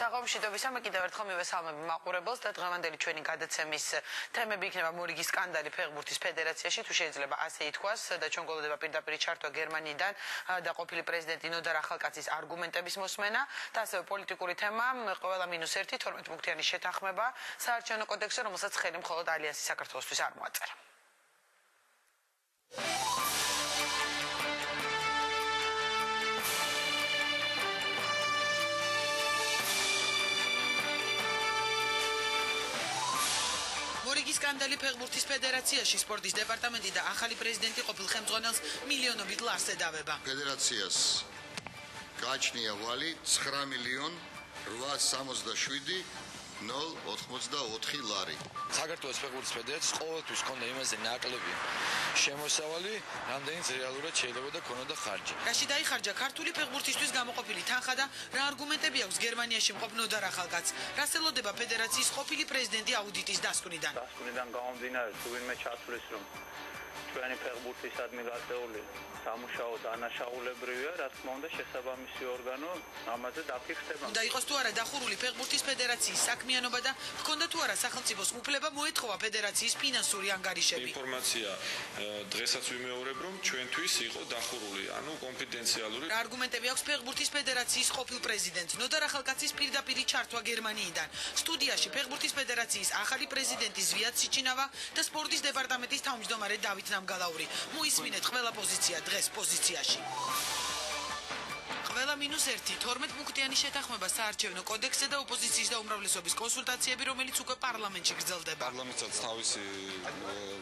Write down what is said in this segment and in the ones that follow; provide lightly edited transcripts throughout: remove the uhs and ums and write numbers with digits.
საღამოშიდობის ამე კიდევ ერთხელ მივესალმები მაყურებელს და დღევანდელი ჩვენი გადაცემის თემები იქნება მორიგის სკანდალი ფეხბურთის ფედერაციაში, თუ შეიძლება ასე ითქვას, და ჩვენ გველოდება პირდაპირ ჩართვა გერმანიიდან და ყოფილი პრეზიდენტი ნოდარ ახალკაცის არგუმენტების მოსმენა და ასევე პოლიტიკური თემა, ყველა -1 12 პუნქტიანი შეთანხმება საარჩევნო კოდექსზე, რომელსაც ხელი მხოლოდ ალიანსი საქართველოსთვის არ მოაწერა. მორიგის სკანდალი ფეხბურთის ფედერაციაში სპორტის დეპარტამენტი და ახალი პრეზიდენტი ყოფილ ხელმძღვანელს მილიონობით ლარს ედავება. ფედერაციას გააჩნია ვალი 9,867,084 ლარი. საქართველოს ფეხბურთის ფედერაციის ყოველთვის ჰქონდა იმაზე ნაკლები შემოსავალი, რამდენიც რეალურად შეიძლება და ქონოდა ხარჯი. რაში დაიხარჯა ქართული ფეხბურთისთვის გამოყოფილი თანხა და რა არგუმენტები აქვს გერმანიაში მყოფ ნოდარ ახალკაცს? რას ელოდება ფედერაციის ყოფილი პრეზიდენტი აუდიტის დასკვნიდან? დასკვნიდან გამომდინარე, თუ ვინმე ჩათვლის, რომ ჩვენი ფეხბურთისადმი გაწეული სამუშაო დანაშაულებრივია, რა თქმა უნდა, შესაბამისი ორგანო ამაზე დაფიქსდება. უნდა იყოს თუ არა დახურული ფეხბურთის ფედერაციის საქმიანობა და ჰქონდა თუ არა სახელმწიფოს უფლება მოეთხოვა ფედერაციის ფინანსური ანგარიშები. ინფორმაცია დღესაც ვიმეორებ, რომ ჩვენთვის იყო დახურული, ანუ კონფიდენციალური. რა არგუმენტები აქვს ფეხბურთის ფედერაციის ყოფილ პრეზიდენტ ნოდარ ახალკაცის პირდაპირ ჩართვა გერმანიიდან? სტუდიაში ფეხბურთის ფედერაციის ახალი პრეზიდენტი ზვიად სიჩინავა და სპორტის დეპარტამენტის თავმჯდომარე დავით ნამგალაური. მოისმინეთ ყველა პოზიცია დღეს პოზიციაში. ყველა -1 12 პუნქტიანი შეთანხმება საარჩევნო კოდექსზე და ოპოზიციის და უმრავლესობის კონსულტაციები, რომელიც უკვე პარლამენტში გრძელდება. პარლამენტსაც თავისი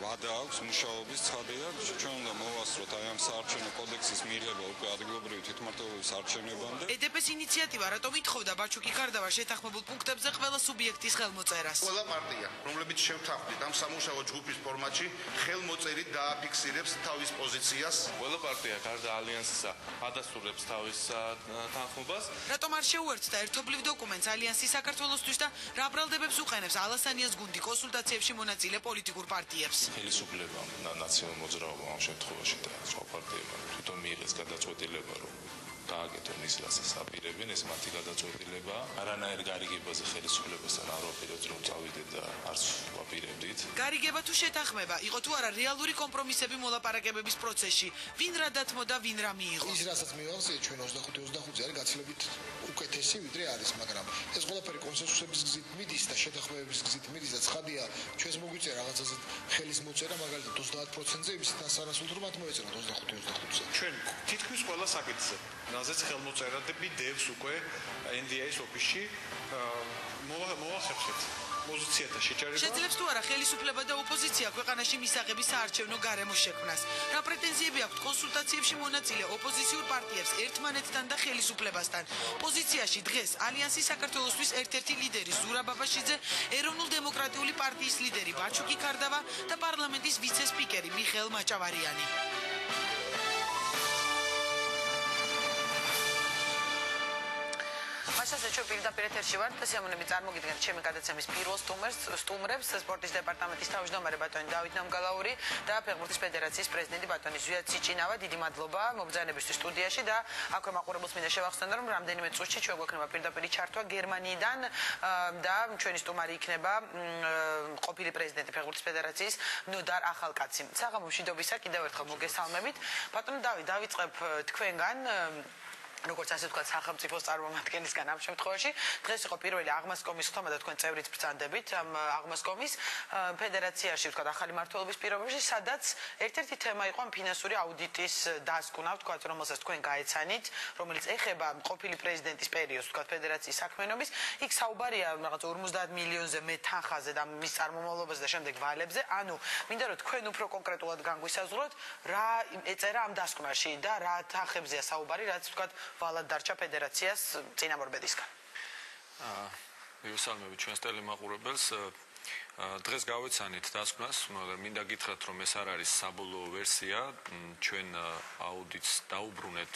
ვადა აქვს, მუშაობის ცხადია. ჩვენ უნდა მოვასწროთ აი ამ საარჩევნო კოდექსის მიღება უკვე ადგილობრივი თვითმმართველობის არჩევნებამდე. ედეპეს ინიციატივა რატომ ითხოვდა ბაჩუკი კარდავა შეთანხმებულ პუნქტებზე ყველა სუბიექტის ხელმოწერას? ყველა პარტია, რომლებიც შევთანხმდით ამ სამუშაო ჯგუფის ფორმატში, ხელმოწერით დააფიქსირებს თავის პოზიციას. ყველა პარტია გარდა ალიანსისა ადასტურებს თავის თანხმობას. რატომ არ შეუერთდა ერთობლივ დოკუმენტს ალიანსი საქართველოსთვის და რა ბრალდებებს უყენებს ალასანიას გუნდი კონსულტაციებში მონაწილე პოლიტიკურ პარტიებს? ხელისუფლება ნაციონალურ მოძრაობამ ამ შემთხვევაში და სხვა პარტიებმა თვითონ მიიღეს გადაწყვეტილება, რომ გააკეთონ ის, რასაც აპირებენ, ეს მათი გადაწყვეტილება. არანაირ გარიგებაზე ხელისუფლებასთან არ ვაპირებთ, რომ წავიდეთ და არც ვაპირებდით. გარიგება თუ შეთანხმება, იყო თუ არა რეალური კომპრომისები მოლაპარაკებების პროცესში? ვინ რა დათმოდა, ვინ რა მიიღო? ის რასაც მივახციეთ ჩვენ 25-25 არის გაცილებით უკეთესი ვიდრე არის, მაგრამ ეს ყველაფერი კონსენსუსების გზით მიდის და შეთანხმებების გზით მიდის და ცხადია, ჩვენს მოგვიწია რაღაცაზე ხელის მოწერა, მაგალითად 30%-ზე იმისთან სანასულთ რომ მათ მოეწერათ 25-25-ზე. ჩვენ თითქმის ყველა საკითხზე რაზეც ხელმოწერადები დევს უკვე NDA-ის ოფისში მოვახერხეთ პოზიციათა შეჯერება. შეძლებს თუ არა ხელისუფლება და ოპოზიცია ქვეყანაში მისაღები საარჩევნო გარემოს შექმნას? რა პრეტენზიები აქვთ კონსულტაციებში მონაწილე ოპოზიციურ პარტიებს ერთმანეთთან და ხელისუფლებასთან? პოზიციაში დღეს ალიანსი საქართველოსთვის ერთ-ერთი ლიდერი ზურაბ აბაშიძე, ეროვნულ-დემოკრატიული პარტიის ლიდერი ბაჩუკი კარდავა და პარლამენტის ვიცე-სპიკერი მიხეილ მაჭავარიანი. მასაზე ჩვენ პირდაპირ ეთერში ვართ და სიამოვნებით წარმოგიდგენთ ჩემი გადაცემის პირველ სტუმრებს, სპორტის დეპარტამენტის თავმჯდომარე ბატონი დავით ნამგალაური და ფეხბურთის ფედერაციის პრეზიდენტი ბატონი ზვიად სიჩინავა. დიდი მადლობა მობრძანებისთვის სტუდიაში და აქვე მაყურებელს მინდა შევახსენო, რომ რამდენიმე წუთში ჩვენ გვექნება პირდაპირ ჩართვა გერმანიიდან და ჩვენი სტუმარი იქნება ყოფილი პრეზიდენტი ფეხბურთის ფედერაციის ნოდარ ახალკაცი. საღამომშვიდობისა კიდევ ერთხელ მოგესალმებით. ბატონო დავით, დავიწყებ თქვენგან. როგორც ასე ვთქვათ, სახელმწიფოს წარმომადგენლისგან ამ შემთხვევაში დღეს იყო პირველი აღმასკომის ხტომა და თქვენ წევრიც ბრძანდებით ამ აღმასკომის ფედერაციაში, ვთქვათ, ახალი მმართველობის პირობებში, სადაც ერთ-ერთი თემა იყო ამ ფინანსური აუდიტის დასკვნა, ვთქვათ, რომელსაც თქვენ გაეცანით, რომელიც ეხება ყოფილი პრეზიდენტის პერიოდს, ვთქვათ, ფედერაციის საქმიანობის. იქ საუბარია რაღაც 50 მილიონზე მეტ თანხაზე და მის წარმომავლობაზე და შემდეგ ვალებზე. ანუ მინდა რომ თქვენ უფრო კონკრეტულად განგვისაზღვროთ, რა ეწერა ამ დასკვნაში და რა თანხებზეა საუბარი, რაც ვთქვათ ვალად დარჩა ფედერაციას წინამორბედისგან. მივესალმები ჩვენს ტელემაყურებელს. დღეს გავეცანით დასკვნას, მინდა გითხრათ, რომ ეს არ არის საბოლოო ვერსია. ჩვენ აუდიტს დაუბრუნეთ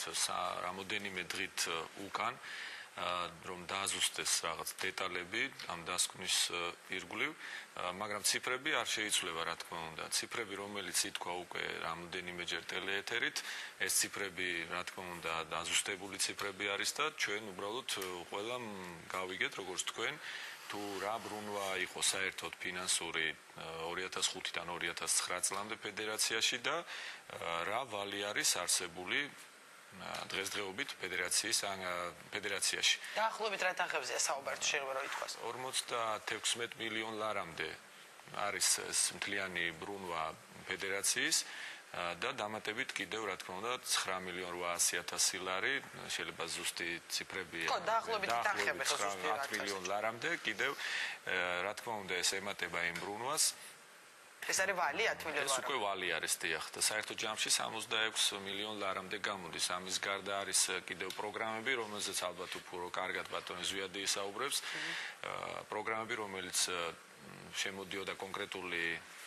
რამოდენიმე დღით უკან. რომ დააზუსტეს რაღაც დეტალები ამ დასკვნის ირგვლივ, მაგრამ ციფრები არ შეიცვლება, რა თქმა უნდა. ციფრები, რომელიც ითქვა უკვე რამოდენიმეჯერ ტელეეთერით, ეს ციფრები, რა თქმა უნდა, დააზუსტებული ციფრები არის და ჩვენ უბრალოდ ყველამ გავიგეთ, როგორც თქვენ, თუ რა ბრუნვა იყო საერთოდ ფინანსური 2005-დან 2009 წლამდე ფედერაციაში და რა ვალი არის არსებული დღესდღეობით ფედერაციაში. დაახლოებით რა თანხებზეა საუბარი, თუ შეიძლება რომ ითქვას? 56 მილიონ ლარამდე არის ეს მთლიანი ბრუნვა ფედერაციის და დამატებით კიდევ რა თქმა უნდა 9.800.000 ლარი, შეიძლება ზუსტი ციფრები ხო, დაახლოებით თანხები ხო ზუსტი 10 მილიონ ლარამდე კიდევ რა თქმა უნდა ეს ემატება იმ ბრუნვას. ეს არის ვალი 10 მილიონ ლარი. ეს უკვე ვალი არის დიახ და საერთო ჯამში 66 მილიონ ლარამდე გამოდის. ამის გარდა არის კიდევ პროგრამები, რომელზეც ალბათ უფრო კარგად ბატონი ზვიადი ისაუბრებს. პროგრამები, რომელიც შემოდიოდა კონკრეტული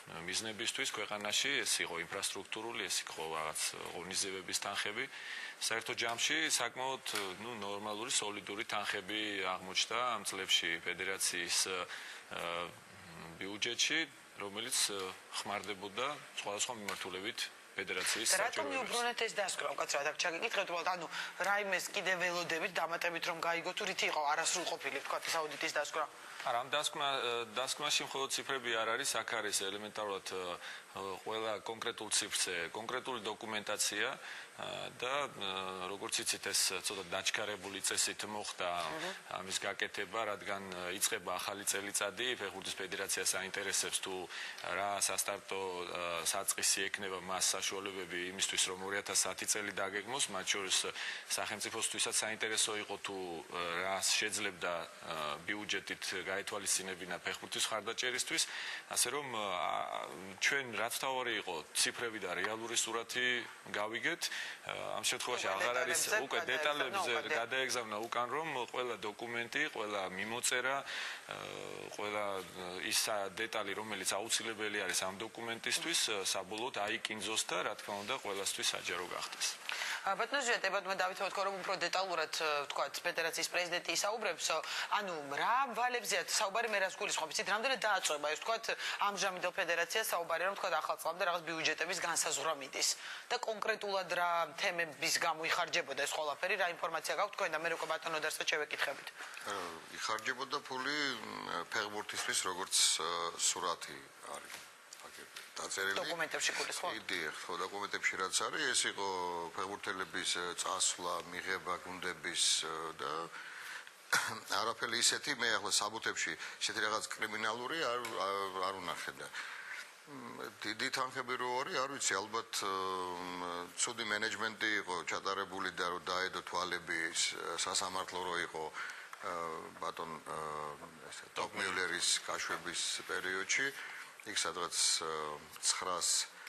მიზნებისთვის ქვეყანაში, ეს იყო ინფრასტრუქტურული, ეს იყო რაღაც ღონისძიებების თანხები. საერთო ჯამში საკმაოდ ნორმალური, სოლიდური თანხები აღმოჩნდა ამ წლებში ფედერაციის ბიუჯეტში, რომელიც ხმარდებოდა სხვადასხვა მიმართულებით ფედერაციის საჭიროებებს. რატომ მიუბრუნეთ ეს დასკვნა? უკაცრავად აქ ჩაგიკითხეთ, უბრალოდ ანუ რაიმეს კიდე ველოდებით დამატებით რომ გაიგო თუ რითი იყო არასრულყოფილი თქვა ეს აუდიტის დასკვნა? არა, ამ დასკვნაში მხოლოდ ციფრები არ არის, აქ არის ელემენტარულად ყველა კონკრეტულ ციფრზე კონკრეტული დოკუმენტაცია და როგორც იცით ეს ცოტა დაჩქარებული წესით მოხდა ამის გაკეთება, რადგან იწყება ახალი წელიწადი, ფეხბურთის ფედერაციას აინტერესებს თუ რა სასტარტო საწყისი ექნება მას საშუალებები იმისთვის რომ 2010 წელი დაგეგმოს, მათ შორის სახელმწიფოსთვისაც საინტერესო იყო თუ რა შეძლებდა ბიუჯეტით გაეთვალისწინებინა ფეხბურთის ხარდაჭერისთვის, ასე რომ ჩვენ რაც თავარი იყო ციფრები და რეალური სურათი გავიგეთ, ამ შემთხვევაში აღარ არის უკვე დეტალებზე გადაეგზავნა უკან რომ ყველა დოკუმენტი, ყველა მიმოწერა, ყველა ის დეტალი რომელიც აუცილებელი არის ამ დოკუმენტისთვის საბოლოოდ აიკინძოს და რა თქმა უნდა ყველასთვის საჯარო გახდეს. ბატონო ზვიადი, ბატონო დავით თქო რომ უფრო დეტალურად თქვა ფედერაციის პრეზიდენტი ისაუბრებს, ანუ რა ვალებზეა საუბარი მე რას გულისხმობ, იცით რამდენად დააწყვება ეს თქვა ამჟამინდელ ფედერაციას საუბარი რომ თქვა ახალ წლამდე რაღაც ბიუჯეტების განსაზღვრა მიდის და კონკრეტულად რა თემების გამო იხარჯებოდა ეს ყველაფერი, რა ინფორმაცია გაქვთ თქვენ და მე უკვე ბატონო დარსა შევეკითხებით. იხარჯებოდა ფული ფეხბურთისთვის როგორც სურათი არის. დაწერილი დოკუმენტებში გულის ხო? იდეა ხო დოკუმენტებში რაც არის ეს იყო ფეხბურთელების წასვლა, მიღება გუნდების და არაფერი ისეთი მე ახლა საბუთებში ისეთი რაღაც კრიმინალური არ უნახე და დიდი თანხები რო არის არ ვიცი ალბათ ცუდი მენეჯმენტი იყო ჩატარებული და რო დაედო თვალები სასამართლო რო იყო ბატონ ესე ტოპ მიულერის გაშვების პერიოდში იქ სადღაც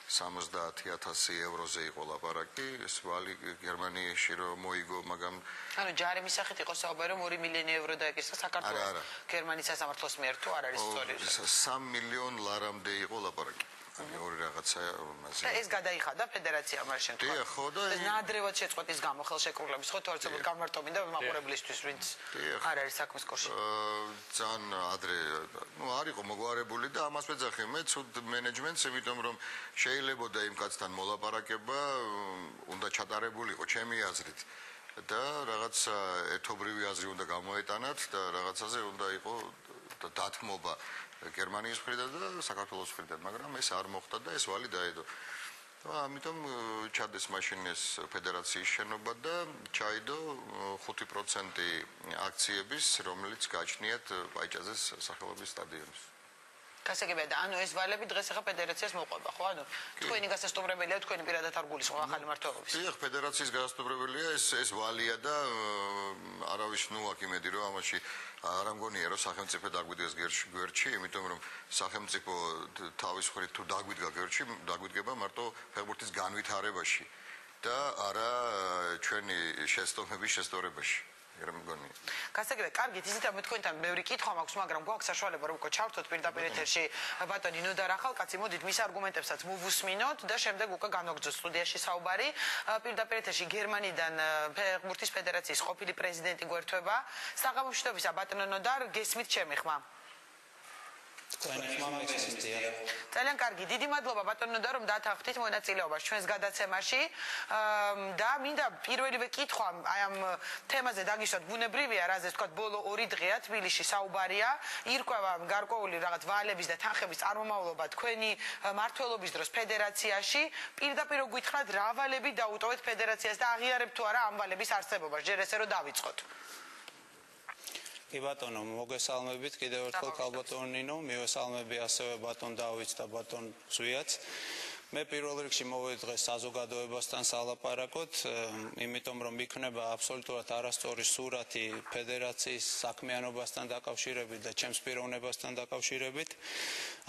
970.000 ევროზე იყო ლაპარაკი, ეს ვალი გერმანიაში რომ მოიგო, მაგრამ ანუ ჯარი მისახით იყო საუბარი რომ 2 მილიონი ევრო დაეკისრა საქართველოს გერმანიის სასამართლოს მიერ თუ არ არის სწორი? 3 მილიონ ლარამდე იყო ლაპარაკი. ანუ ორი რაღაცა მასე. და ეს გადაიხადა ფედერაციამ არ შემთხვევაში. დიახ, ხო და ეს ნაადრევად შეწყვეტ ის გამო ხელშეკრულების ხო თუ არ ცოტა გამარტობინდა მაყურებლისთვის ვინც არ არის საქმის კურსში. ძალიან ადრე, არ იყო მოგვარებული და ამას ვეძახი მე ცუდ მენეჯმენტს, იმიტომ რომ შეიძლებოდა იმ კაცთან მოლაპარაკება, უნდა ჩატარებულიყო ჩემი აზრით. და რაღაც ერთობრივი აზრი უნდა გამოეტანათ და რაღაცაზე უნდა იყო დათმობა გერმანიის მხრიდან და საქართველოს მხრიდან, მაგრამ ეს არ მოხდა და ეს ვალი დაედო. ამიტომ ჩადეს მაშინ ეს ფედერაციის შენობა და ჩაიდო 5% აქციების, რომელიც გააჩნიათ პაიჭაძეს სახელობის სტადიონს. გასაგებია და ანუ ეს ვალები დღეს ახლა ფედერაციას მოყვება, ხო? ანუ თქვენი გასასტუმრებელია, თქვენი პირადად არ გულისხმობ ახალი მმართველობის. დიახ, ფედერაციის გასასტუმრებელია, ეს ვალია და არავის ნუ აქ იმედი რომ ამაში არ ამგონია რომ სახელმწიფო დაგვიდგეს გვერდში, იმიტომ რომ სახელმწიფო თავის მხრივ თუ დაგვიდგა გვერდში, დაგვიდგება მარტო ფეხბურთის განვითარებაში და არა ჩვენი შეცდომების შესწორებაში. ეგრე მგონია. გასაგებია, კარგით, ისეთ რომ თქვენთან ბევრი კითხვა მაქვს, მაგრამ გვაქვს საშუალება რომ უკვე ჩავთოთ პირდაპირ ეთერში ბატონი ნოდარ ახალკაცი, მოდით მის არგუმენტებსაც მოვუსმინოთ და შემდეგ უკვე განვაგრძოთ სტუდიაში საუბარი. პირდაპირ ეთერში გერმანიდან ფეხბურთის ფედერაციის ყოფილი პრეზიდენტი გვერდება. საღამომშვიდობისა ბატონო ნოდარ, გესმით ჩემი ხმა? ძალიან კარგი, დიდი მადლობა ბატონო ნოდარ, რომ დათანხმდით მონაწილეობას ჩვენს გადაცემაში და მინდა პირველივე კითხვა აი ამ თემაზე დაგისვათ. ბუნებრივია, რაზეც თქვა ბოლო 2 დღეა თბილისში საუბარია, ირკვევა გარკვეული რაღაც ვალების და თანხების წარმომავლობა თქვენი მმართველობის დროს ფედერაციაში. პირდაპირ გითხრათ, რა ვალები დაუტოვეთ ფედერაციას და აღიარებთ თუ არა ამ ვალების არსებობას, ჯერ ესე რომ დავიწყოთ. კი ბატონო, მოგესალმებით კიდევ ერთხელ ქალბატონო ნინო, მივესალმები ასევე ბატონ დავითს და ბატონ ზვიათს. მე პირველ რიგში მოვედი დღეს საზოგადოებასთან სალაპარაკოთ, იმიტომ რომ იქნება აბსოლუტურად არასწორი სურათი ფედერაციის საქმიანობასთან დაკავშირებით და ჩემს პიროვნებასთან დაკავშირებით.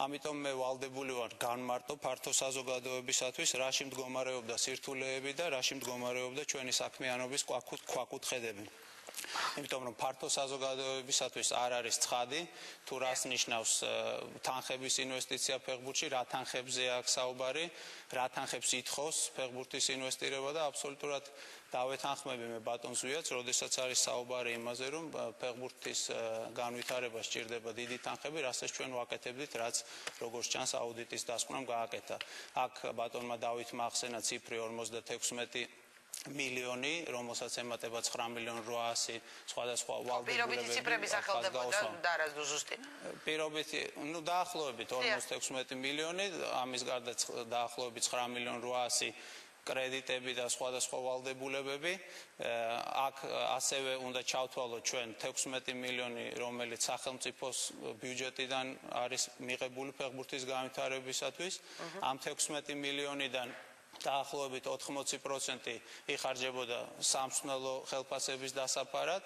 ამიტომ მე ვალდებული ვარ განმარტო ფართო საზოგადოებისათვის, რაში მდგომარეობდა სირთულეები და რაში მდგომარეობდა ჩვენი საქმიანობის ქვაკუთხედები. იმიტომ რომ ფართო საზოგადოებისათვის არ არის ცხადი თუ რას ნიშნავს თანხების ინვესტიცია ფეხბურთში, რა თანხებზეა აქ საუბარი, რა თანხებს ითხოვს ფეხბურთის ინვესტირება და აბსოლუტურად დავეთანხმები მე ბატონ ზვიათს, როდესაც არის საუბარი იმაზე, რომ ფეხბურთის განვითარება სჭირდება დიდი თანხები, რასაც ჩვენ ვაკეთებდით, რაც როგორც ჩანს აუდიტის დასკვნამ გააკეთა. აქ ბატონმა დავითმა ახსენა ციფრი 56 მილიონი, რომელსაც ემატება 9.800.000 სხვადასხვა ვალდებულებები. პირობითი ციფრები სახელდებოდა და რა ზუსტი? პირობითი, დაახლოებით 56 მილიონი, ამის გარდა დაახლოებით 9.800.000 კრედიტები და სხვადასხვა ვალდებულებები. აქ ასევე უნდა ჩავთვალოთ ჩვენ 16 მილიონი, რომელიც სახელმწიფოს ბიუჯეტიდან არის მიღებული ფეხბურთის განვითარებისათვის. ამ 16 მილიონიდან დაახლოებით 80% იხარჯებოდა სამწვრთნელო ხელფასების დასაფარად,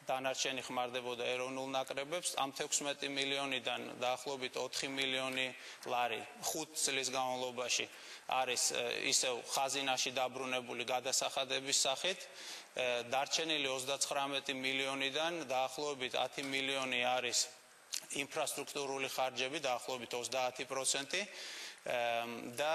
დანარჩენი ხმარდებოდა ეროვნულ ნაკრებებს. ამ 16 მილიონიდან დაახლოებით 4 მილიონი ლარი 5 წლის განმავლობაში არის ისევ ხაზინაში დაბრუნებული გადასახადების სახით. დარჩენილი 39 მილიონიდან დაახლოებით 10 მილიონი არის ინფრასტრუქტურული ხარჯები, დაახლოებით 30%. და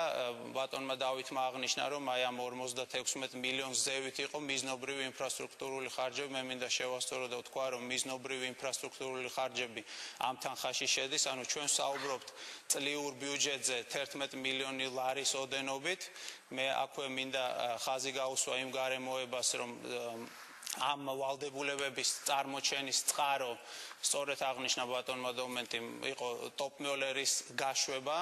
ბატონმა დავითმა აღნიშნა, რომ აი ამ 56 მილიონს ზევით იყო მიზნობრივი ინფრასტრუქტურული ხარჯები. მე მინდა შევასწორო და ვთქვა, რომ მიზნობრივი ინფრასტრუქტურული ხარჯები ამ თანხაში შედის, ანუ ჩვენ საუბრობთ წლიურ ბიუჯეტზე 11 მილიონი ლარის ოდენობით. მე აქვე მინდა ხაზი გაუსვა იმ გარემოებას, რომ ამ ვალდებულებების წარმოჩენის წყარო სწორედ აღნიშნა ბატონმა დომენტიმ იყო ტოპ-მოლერის გაშვება,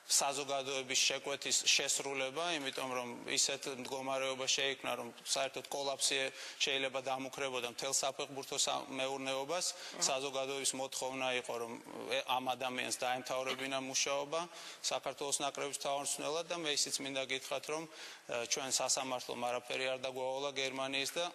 საზოგადოების შეკვეთის შესრულება, იმიტომ რომ ისეთ მდგომარეობა შეიქმნა, რომ საერთოდ კოლაფსი შეიძლება დამუქრებოდა მთელ საფეხბურთო მეურნეობას. საზოგადოების მოთხოვნა იყო, რომ ამ ადამიანს დაემთავრებინა მუშაობა საქართველოს ნაკრების თავმჯდომარედ და მე ისიც მინდა გითხრათ, რომ ჩვენ სასამართლომ არაფერი არ დაგვავალა გერმანიის და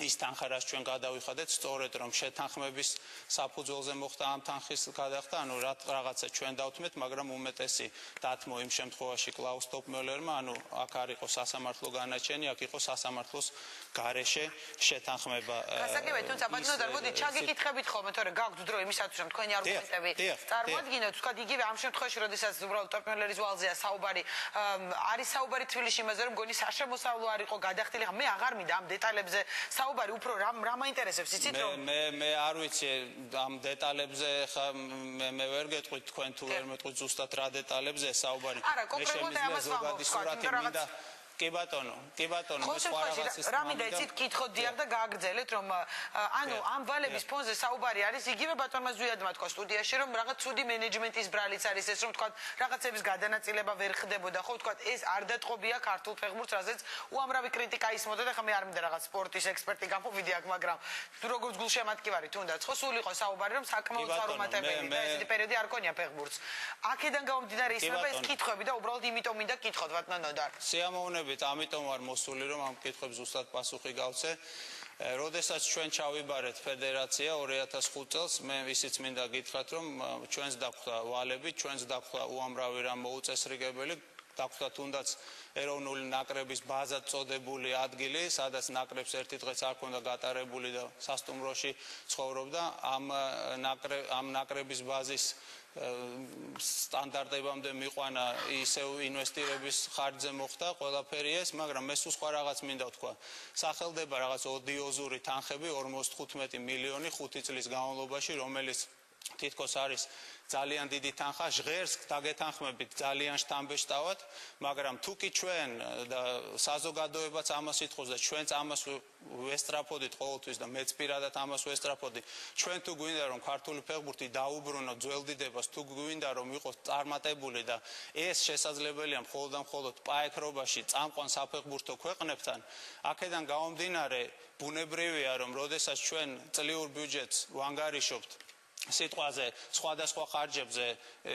ის თანხა, რაც ჩვენ გადავიხადეთ, სწორედ რომ შეთანხმების საფუძველზე მოხდა ამ თანხის გადახდა, ანუ რაღაცა ჩვენ დავთმეთ, მაგრამ უმეტესი დათმო იმ შემთხვევაში კლაუს ტოპ-მოლერმა, ანუ აქ არ იყო სასამართლო განაჩენი, აქ იყო სასამართლოს გარეშე შეთანხმება. გასაგებია, თუმცა ბატონო და მოდი ჩაგიკითხებით ხოლმე, თორე გაგვთ დრო იმისათვის, რომ თქვენი არგუმენტები წარმოადგინოთ, თქვა იგივე ამ შემთხვევაში, როდესაც უბრალოდ ტოპ-მოლერის ვალზეა საუბარი, არის საუბარი თბილისში იმაზე, რომ გონი საშემოსავლო არ იყო გადახდილი. მე აღარ მინდა ამ დეტალებზე საუბარი, უფრო რა მაინტერესებს, იცით რომ მე არ ვიცი ამ დეტალებზე, ხა მე ვერ გეტყვით თქვენ თუ ვერ მეტყვით ზუსტად რა დეტალებზე საუბარი. არა, კონკრეტულად ამას ვამბობ. კი ბატონო, მე სხვა რაღაცის რა მინდა იცით კითხოთ დიახ და გააგრძელეთ, რომ ანუ ამ ვალების ფონზე საუბარი არის, იგივე ბატონმა ზვიადმა თქვა სტუდიაში, რომ რაღაც ცუდი მენეჯმენტის ბრალიც არის ეს, რომ თქვა რაღაცების გადანაწილება ვერ ხდებოდა, ხო თქვა ეს არ დატყობია ქართულ ფეხბურთს, რაზეც უამრავი კრიტიკა ისმოდა და ხა მე არ მინდა რაღაც სპორტის ექსპერტი გამოვიდი აქ, მაგრამ როგორც გულშემატკივარი თუნდაც, ხო სულ იყო საუბარი, რომ საკმაოდ წარუმატებელი და ესეთი პერიოდი არ ქონია ფეხბურთს. აქედან გამომდინარე ისმება ეს კითხვები და უბრალოდ იმიტომ მინდა კითხოთ ბატონო ნოდარ. ამიტომ ვარ მოსული, რომ ამ კითხვებს ზუსტად პასუხი გავცე. როდესაც ჩვენ ჩავიბარეთ ფედერაცია 2005 წელს, მე ისიც მინდა გითხრათ, რომ ჩვენს დაგვხდა ვალები, ჩვენს დაგვხდა უამრავი რამ მოუწესრიგებელი, დაგვხვდა თუნდაც ეროვნული ნაკრების ბაზად წოდებული ადგილი, სადაც ნაკრებს ერთი დღეც არ ქონდა გატარებული და სასტუმროში ცხოვრობდა. ამ ნაკრების ბაზის სტანდარტებამდე მიყვანა ისევ ინვესტირების ხარჯზე მოხდა ყველაფერი ეს, მაგრამ მე სხვა რაღაც მინდა ვთქვა. სახელდება რაღაც ოდიოზური თანხები 45 მილიონი 5 წლის განმავლობაში, რომელიც თითქოს არის ძალიან დიდი თანხა, ჟღერს დაგეთანხმებით ძალიან შთამბეჭდავად, მაგრამ თუ კი ჩვენ და საზოგადოებაც ამას ითხოვს და ჩვენც ამას ვესტრაფოდით ყოველთვის და მეც პირადად ამას ვესტრაფოდი, ჩვენ თუ გვინდა რომ ქართული ფეხბურთი დაუბრუნო ძველდიდებას, თუ გვინდა რომ იყოს წარმატებული და ეს შესაძლებელია მხოლოდ და მხოლოდ პაექრობაში წამყვან საფეხბურთო ქვეყნებთან, აქედან გამომდინარე ბუნებრივია რომ როდესაც ჩვენ წლიურ ბიუჯეტს ვანგარიშობთ სიტყვაზე სხვადასხვა ხარჯებზე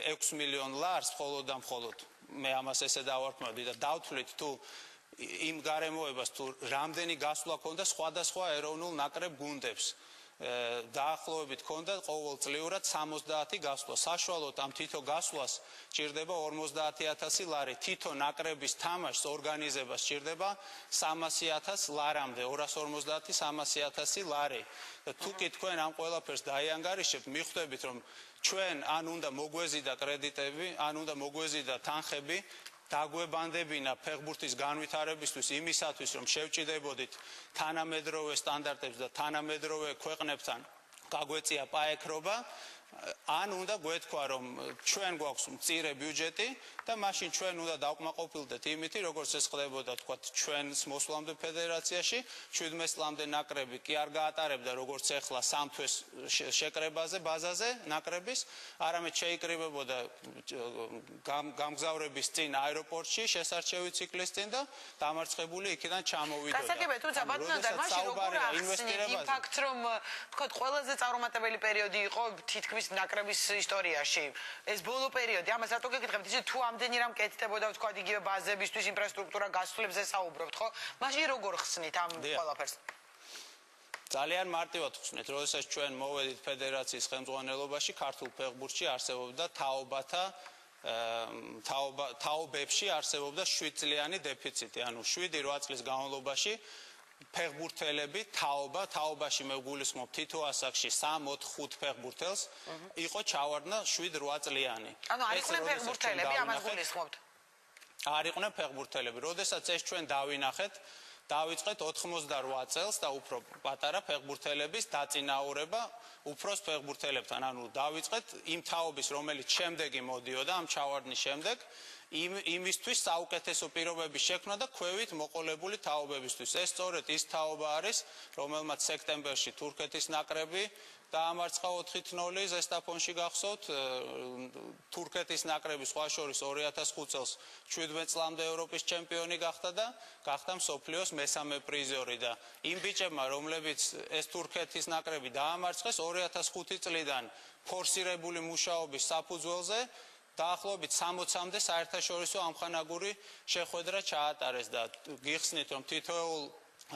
6 მილიონ ლარს მხოლოდ და მხოლოდ მე ამას ესე დავარქმევდი და დავთვლით თუ იმ გარემოებას თუ რამდენი გასვლა ქონდა სხვადასხვა ეროვნულ ნაკრებ გუნდებს დაახლოებით ქონდა ყოველწლიურად 70 გასვლა. საშუალოდ ამ თითო გასვლას ჭირდება 50,000 ლარი. თითო ნაკრების თამაშს ორგანიზებას ჭირდება 300,000 ლარამდე, 250-300,000 ლარი. თუ კი თქვენ ამ ყველაფერს დაიანგარიშებთ, მიხვდებით რომ ჩვენ ან უნდა მოგვეზიდა კრედიტები, ან უნდა მოგვეზიდა თანხები, დაგვებანდებინა ფეხბურთის განვითარებისთვის იმისათვის რომ შევჭიდებოდით თანამედროვე სტანდარტებს და თანამედროვე ქვეყნებთან გაგვეწია პაექრობა ან უნდა გვეთქვა რომ ჩვენ გვაქვს მწირე ბიუჯეტი და მაშინ ჩვენ უნდა დავკმაყოფილდეთ იმითი როგორც ეს ხდებოდა თქვა ჩვენს მოსვლამდე ფედერაციაში 17 წლამდე ნაკრები კი არ გაატარებდა როგორც ეხლა 3 თვეს შეკრებაზე ბაზაზე ნაკრების არამედ შეიკრიბებოდა გამგზავრების წინ აეროპორტში შესარჩევი ციკლის წინ და დამარცხებული იქიდან ჩამოვიდოდა. გასაგებია, თუმცა ბატონო და მაშინ როგორ ახსნით იმ ფაქტს რომ თქვა ყველაზე წარუმატებელი პერიოდი იყო თითქმის ნაკრების ისტორიაში. ეს ბოლო პერიოდი, ამას რატო გეკითხებთ, ისე თუ ამდენი რამ კეთდებოდა თქვა იგივე ბაზებისთვის ინფრასტრუქტურა გასვლებზე საუბრობთ, ხო? მაშინ როგორ ხსნით ამ ყველაფერს? ძალიან მარტივად ხსნით, როდესაც ჩვენ მოვედით ფედერაციის ხელმძღვანელობაში, ქართულ ფეხბურთში არსებობდა თაობათა თაობებში არსებობდა 7 წლიანი დეფიციტი, ანუ 7-8 წლის განმავლობაში ფეხბურთელები თაობაში მე გულისხმობ თითო ასაკში 3-4-5 ფეხბურთელს იყო ჩავარდნა 7-8 წლიანი. ანუ არ იყვნენ ფეხბურთელები, ამას გულისხმობთ? არ იყვნენ ფეხბურთელები. როდესაც ეს ჩვენ დავინახეთ, დავიწყეთ 88 წელს და უფრო პატარა ფეხბურთელების დაწინაურება უფროს ფეხბურთელებთან. ანუ დავიწყეთ იმ თაობის, რომელიც შემდეგი მოდიოდა ამ ჩავარდნის შემდეგ იმისთვის საუკეთესო პირობების შექმნა და ქვევით მოყოლებული თაობებისთვის. ეს სწორედ ის თაობა არის, რომელმაც სექტემბერში თურქეთის ნაკრები დაამარცხა 4-0 ზესტაფონში გახსოვთ. თურქეთის ნაკრები სხვა შორის 2005 წელს 17 წლამდე ევროპის ჩემპიონი გახდა და გახდა მსოფლიოს მესამე პრიზორი და იმ ბიჭებმა, რომლებიც ეს თურქეთის ნაკრები დაამარცხეს 2005 წლიდან ფორსირებული მუშაობის საფუძველზე დაახლოებით 60-მდე საერთაშორისო ამხანაგური შეხვედრა ჩაატარეს და გიხსნით რომ თითოეულ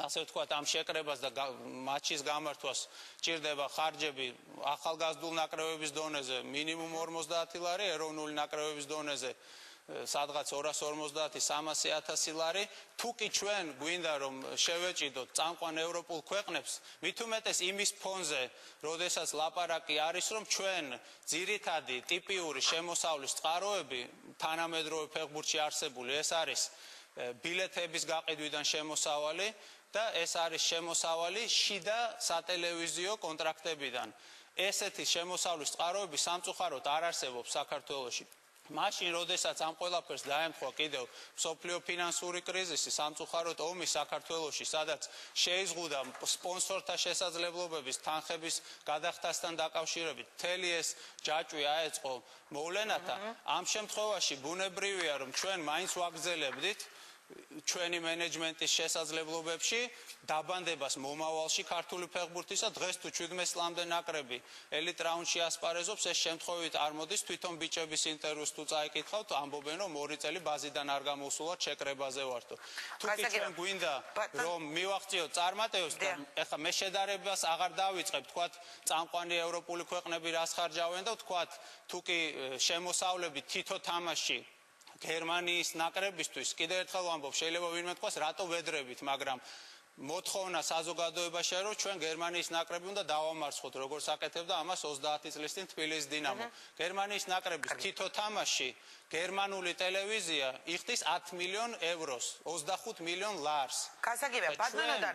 ასე ვთქვათ ამ შეკრებას და მატჩის გამართვას ჭირდება ხარჯები ახალგაზრდულ ნაკრებების დონეზე მინიმუმ 50 ლარი, ეროვნული ნაკრებების დონეზე სადღაც 250-300,000 ლარი. თუ კი ჩვენ გვინდა რომ შევეჭიდოთ წამყვან ევროპულ ქვეყნებს, მით უმეტეს იმის ფონზე, როდესაც ლაპარაკი არის რომ ჩვენ ძირითადი ტიპიური შემოსავლის წყაროები თანამედროვე ფეხბურთში არსებული, ეს არის ბილეთების გაყიდვიდან შემოსავალი და ეს არის შემოსავალი შიდა სატელევიზიო კონტრაქტებიდან. ესეთი შემოსავლის წყაროები სამწუხაროდ არ არსებობს საქართველოში. მაშინ, როდესაც ამ ყველაფერს დაემთხვა კიდევ მსოფლიო ფინანსური კრიზისი, სამწუხაროდ ომი საქართველოში, სადაც შეიზღუდა სპონსორთა შესაძლებლობების თანხების გადახდასთან დაკავშირებით, მთელი ეს ჯაჭვი აეწყო მოვლენათა, ამ შემთხვევაში ბუნებრივია, რომ ჩვენ მაინც ვაგრძელებდით ჩვენი მენეჯმენტის შესაძლებლობებში დაბანდებას მომავალში ქართული ფეხბურთისა. დღეს თუ 17 წლამდე ნაკრები ელიტ რაუნდში ასპარეზობს, ეს შემთხვევით არ მოდის თვითონ ბიჭების ინტერვიუს თუ წაიკითხავთ, ამბობენ რომ 2 წელი ბაზიდან არ გამოსულა ჩეკრებაზე ვართო. თუ კი ჩვენ გვინდა რომ მივახციოთ წარმატებას და ეხლა მე შედარებას აღარ დავიწყებ, თქვათ წამყვანი ევროპული ქვეყნები რას ხარჯავენ და თქვათ თუ კი შემოსავლები თითო თამაშში გერმანიის ნაკრებისთვის კიდევ ერთხელ ვამბობ, შეიძლება ვინმე თქვას, რატო ვედრებით, მაგრამ მოთხოვნა საზოგადოებაშია, რომ ჩვენ გერმანიის ნაკრები უნდა დავამარცხოთ, როგორც აკეთებდა ამას 30 წლის წინ თბილისის დინამო. გერმანიის ნაკრების თითო თამაში გერმანული ტელევიზია იხდის 10 მილიონ ევროს, 25 მილიონ ლარს. გასაგებია, ბატონო და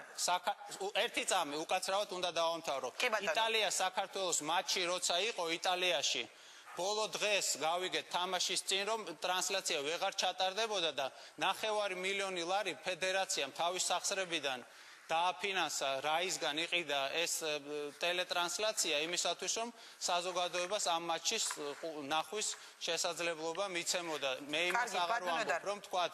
ერთი წამი უკაცრავად უნდა დავამთავრო. იტალია საქართველოს მატჩი როცა იყო იტალიაში ბოლო დღეს გავიგეთ თამაშის წინ რომ ტრანსლაცია ვეღარ ჩატარდებოდა და 9 მილიონი ლარი ფედერაციამ თავის სახსრებიდან დააფინანსა რაისგან იყიდა ეს ტელეტრანსლაცია იმისათვის რომ საზოგადოებას ამ მატჩის ნახვის შესაძლებლობა მიცემოდა. მე იმას აღარ ვამბობ რომ თქვათ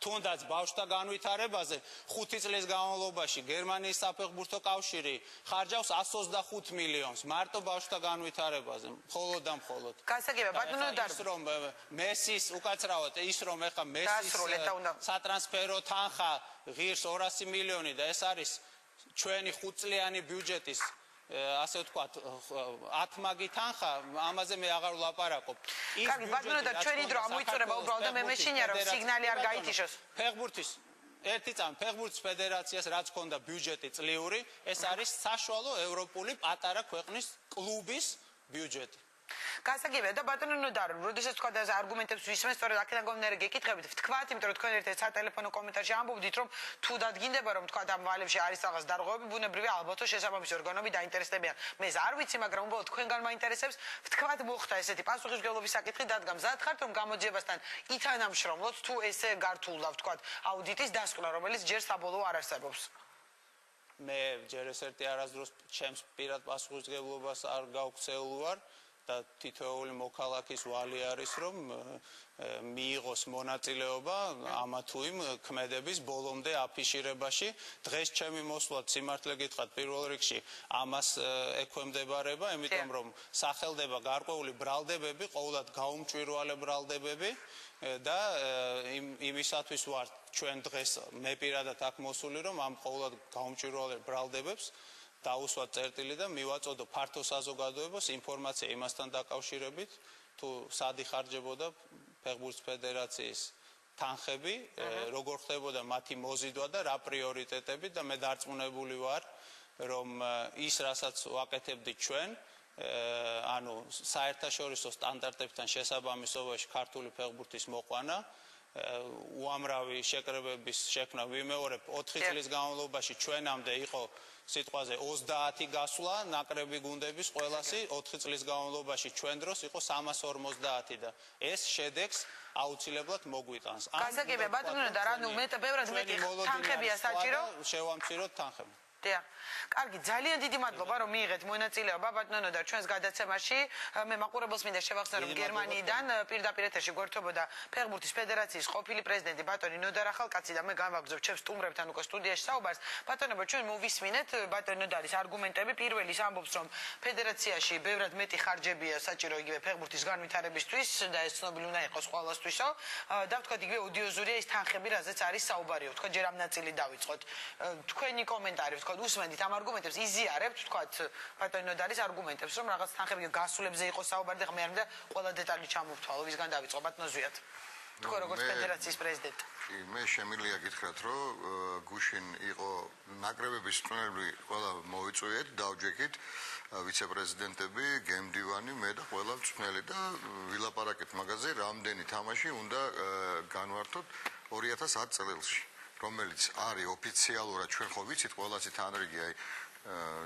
თუნდაც ბავშვთა განვითარებაზე 5 წლის განმავლობაში გერმანიის საფეხბურთო კავშირი ხარჯავს 125 მილიონს მარტო ბავშვთა განვითარებაზე მხოლოდ და მხოლოდ. გასაგებია, ბატონო და რომ მესის უკაცრავად ის რომ ეხა მესის სატრანსფერო თანხა ღირს 200 მილიონი და ეს არის ჩვენი 5 წლიანი ბიუჯეტის ასე ვთქვათ 10 მაგი თანხა, ამაზე მე აღარ ვლაპარაკობ. კარგი, ბატონო და ჩვენი დრო ამოიწურება უბრალოდ და მე მეშინია რომ სიგნალი არ გაითიშოს. ფეხბურთის ერთი წამი ფეხბურთის ფედერაციას რაც ჰქონდა ბიუჯეტი წლიური, ეს არის საშუალო ევროპული პატარა ქვეყნის კლუბის ბიუჯეტი. გასაგებია და ბატონო ნოდარო, როდესაც თქვა და არგუმენტებს ვისმენთ, სწორედ აქედან გამომდინარე გეკითხებით, ვთქვათ, იმიტომ რომ თქვენ ერთ-ერთ სატელეფონო კომენტარში ამბობდით, რომ თუ დადგინდება, რომ თქვა ამ ვალებში არის რაღაც დარღვევები, ბუნებრივია ალბათო შესაბამისი ორგანოები დაინტერესდებიან. მე არ ვიცი, მაგრამ უბრალოდ თქვენგან მაინტერესებს, ვთქვათ, მოხდა ესეთი პასუხისმგებლობის საკითხი, დადგა მზად ხართ, რომ გამოძიებასთან ითანამშრომლოთ, თუ ესე გართულა, ვთქვათ, აუდიტის დასკვნა, რომელიც ჯერ საბოლოო არ არსებობს. მე ჯერ ეს ერთი არასდროს ჩემს პირად პასუხისმგებლობას არ გავქცეულ ვარ. და თითოეული მოქალაქის ვალი არის რომ მიიღოს მონაწილეობა ამა თუ იმ ქმედების ბოლომდე აფიშირებაში. დღეს ჩემი მოსვლა სიმართლე გითხრათ პირველ რიგში ამას ექვემდებარება, იმიტომ რომ სახელდება გარკვეული ბრალდებები, ყოველად გაუმჭვირვალე ბრალდებები და იმისათვის ვარ ჩვენ დღეს მე პირადად აქ მოსული რომ ამ ყოველად გაუმჭვირვალე ბრალდებებს დაუსვათ წერტილი და მივაწოდო ფართო საზოგადოებას ინფორმაცია იმასთან დაკავშირებით, თუ სად იხარჯებოდა ფეხბურთის ფედერაციის თანხები, როგორ ხდებოდა მათი მოზიდვა და რა პრიორიტეტები და მე დარწმუნებული ვარ, რომ ის რასაც ვაკეთებდით ჩვენ, ანუ საერთაშორისო სტანდარტებთან შესაბამისობაში ქართული ფეხბურთის მოყვანა, უამრავი შეკრებების შექმნა ვიმეორებ 4 წლის განმავლობაში ჩვენამდე იყო სიტყვაზე 30 გასვლა ნაკრები გუნდების ყველასი 4 წლის განმავლობაში ჩვენ დროს იყო 350 და ეს შედეგს აუცილებლად მოგვიტანს. გასაგებია ბატონო და რა ნუ მე ბევრად მეტი თანხებია საჭირო შევამციროთ თანხები. დიახ. კარგი, ძალიან დიდი მადლობა რომ მიიღეთ მონაწილეობა ბატონო და ჩვენს გადაცემაში. მე მაყურებელს მინდა შევახსენო რომ გერმანიიდან პირდაპირ ეთერში გვერდთობოდა ფეხბურთის ფედერაციის ყოფილი პრეზიდენტი ბატონი ნოდარ ახალკაცი და მე განვაგრძობ ჩემს სტუმრებთან უკვე სტუდიაში საუბარს. ბატონებო, ჩვენ მოვისმინეთ ბატონი ნოდარის არგუმენტები. პირველი ის ამბობს რომ ფედერაციაში ბევრად მეტი ხარჯებია საჭირო იგივე ფეხბურთის განვითარებისთვის და ეს ცნობილი უნდა იყოს ყოველასთვისო. და ვთქვათ იგივე ოდიოზურია ის თანხები, რაზეც არის საუბარიო. ვთქვათ ჯერ ამ ნაწილი დავიწყოთ. თქვენი კომენტარი ვთქვათ უსმენთ ამ არგუმენტებს, იზიარებთ ვთქვათ ბატონი ნოდარის არგუმენტებს, რომ რაღაც თანხები გასულებზე იყო საუბარი და მე არ მინდა ყველა დეტალი ჩამოვთვალო, ვისგან დავიწყო ბატონო ზვიად. თქვენ როგორც ფედერაციის პრეზიდენტი. მე შემიძლია გითხრათ, რომ გუშინ იყო ნაკრებების წვრთნელები ყველა მოვიწვიეთ, დავჯექით ვიცე-პრეზიდენტები, გემდივანი, მე და ყველა მწვრთნელი და ვილაპარაკეთ მაგაზე, რამდენი თამაში უნდა განვართოთ 2010 წელში. რომელიც არის ოფიციალურად ჩვენ ხო ვიცით ყველასი თანრიგია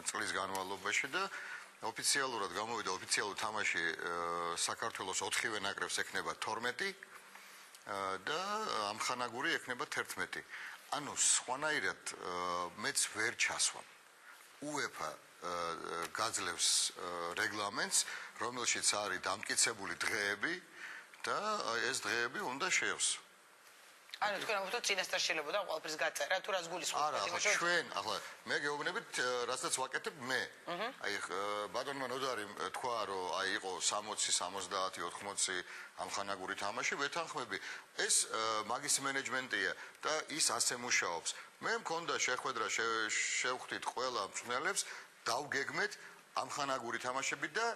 წლის განმავლობაში და ოფიციალურად გამოვიდა ოფიციალური თამაში საქართველოს 4-ვე ნაკრებს ექნება 12 და ამხანაგური ექნება 11. ანუ სხვანაირად მეც ვერ ჩასვამ. UEFA გაძლევს რეგლამენტს, რომელშიც არის დამტკიცებული დღეები და ეს დღეები უნდა შეევსო. ანუ თქვენ ამბობთ წინასწარ შეიძლება და ყველაფერს გაწერა თუ რას გულისხმობთ? არა, ჩვენ ახლა მე გეუბნებით რასაც ვაკეთებ მე. აი ბატონმა ნოდარი თქვა რომ აი იყო 60, 70, 80 ამხანაგური თამაში ვეთანხმები. ეს მაგის მენეჯმენტია და ის ასე მუშაობს. მე მქონდა შეხვედრა შევხვდით ყველა მწვრთნელებს, დავგეგმეთ ამხანაგური თამაშები და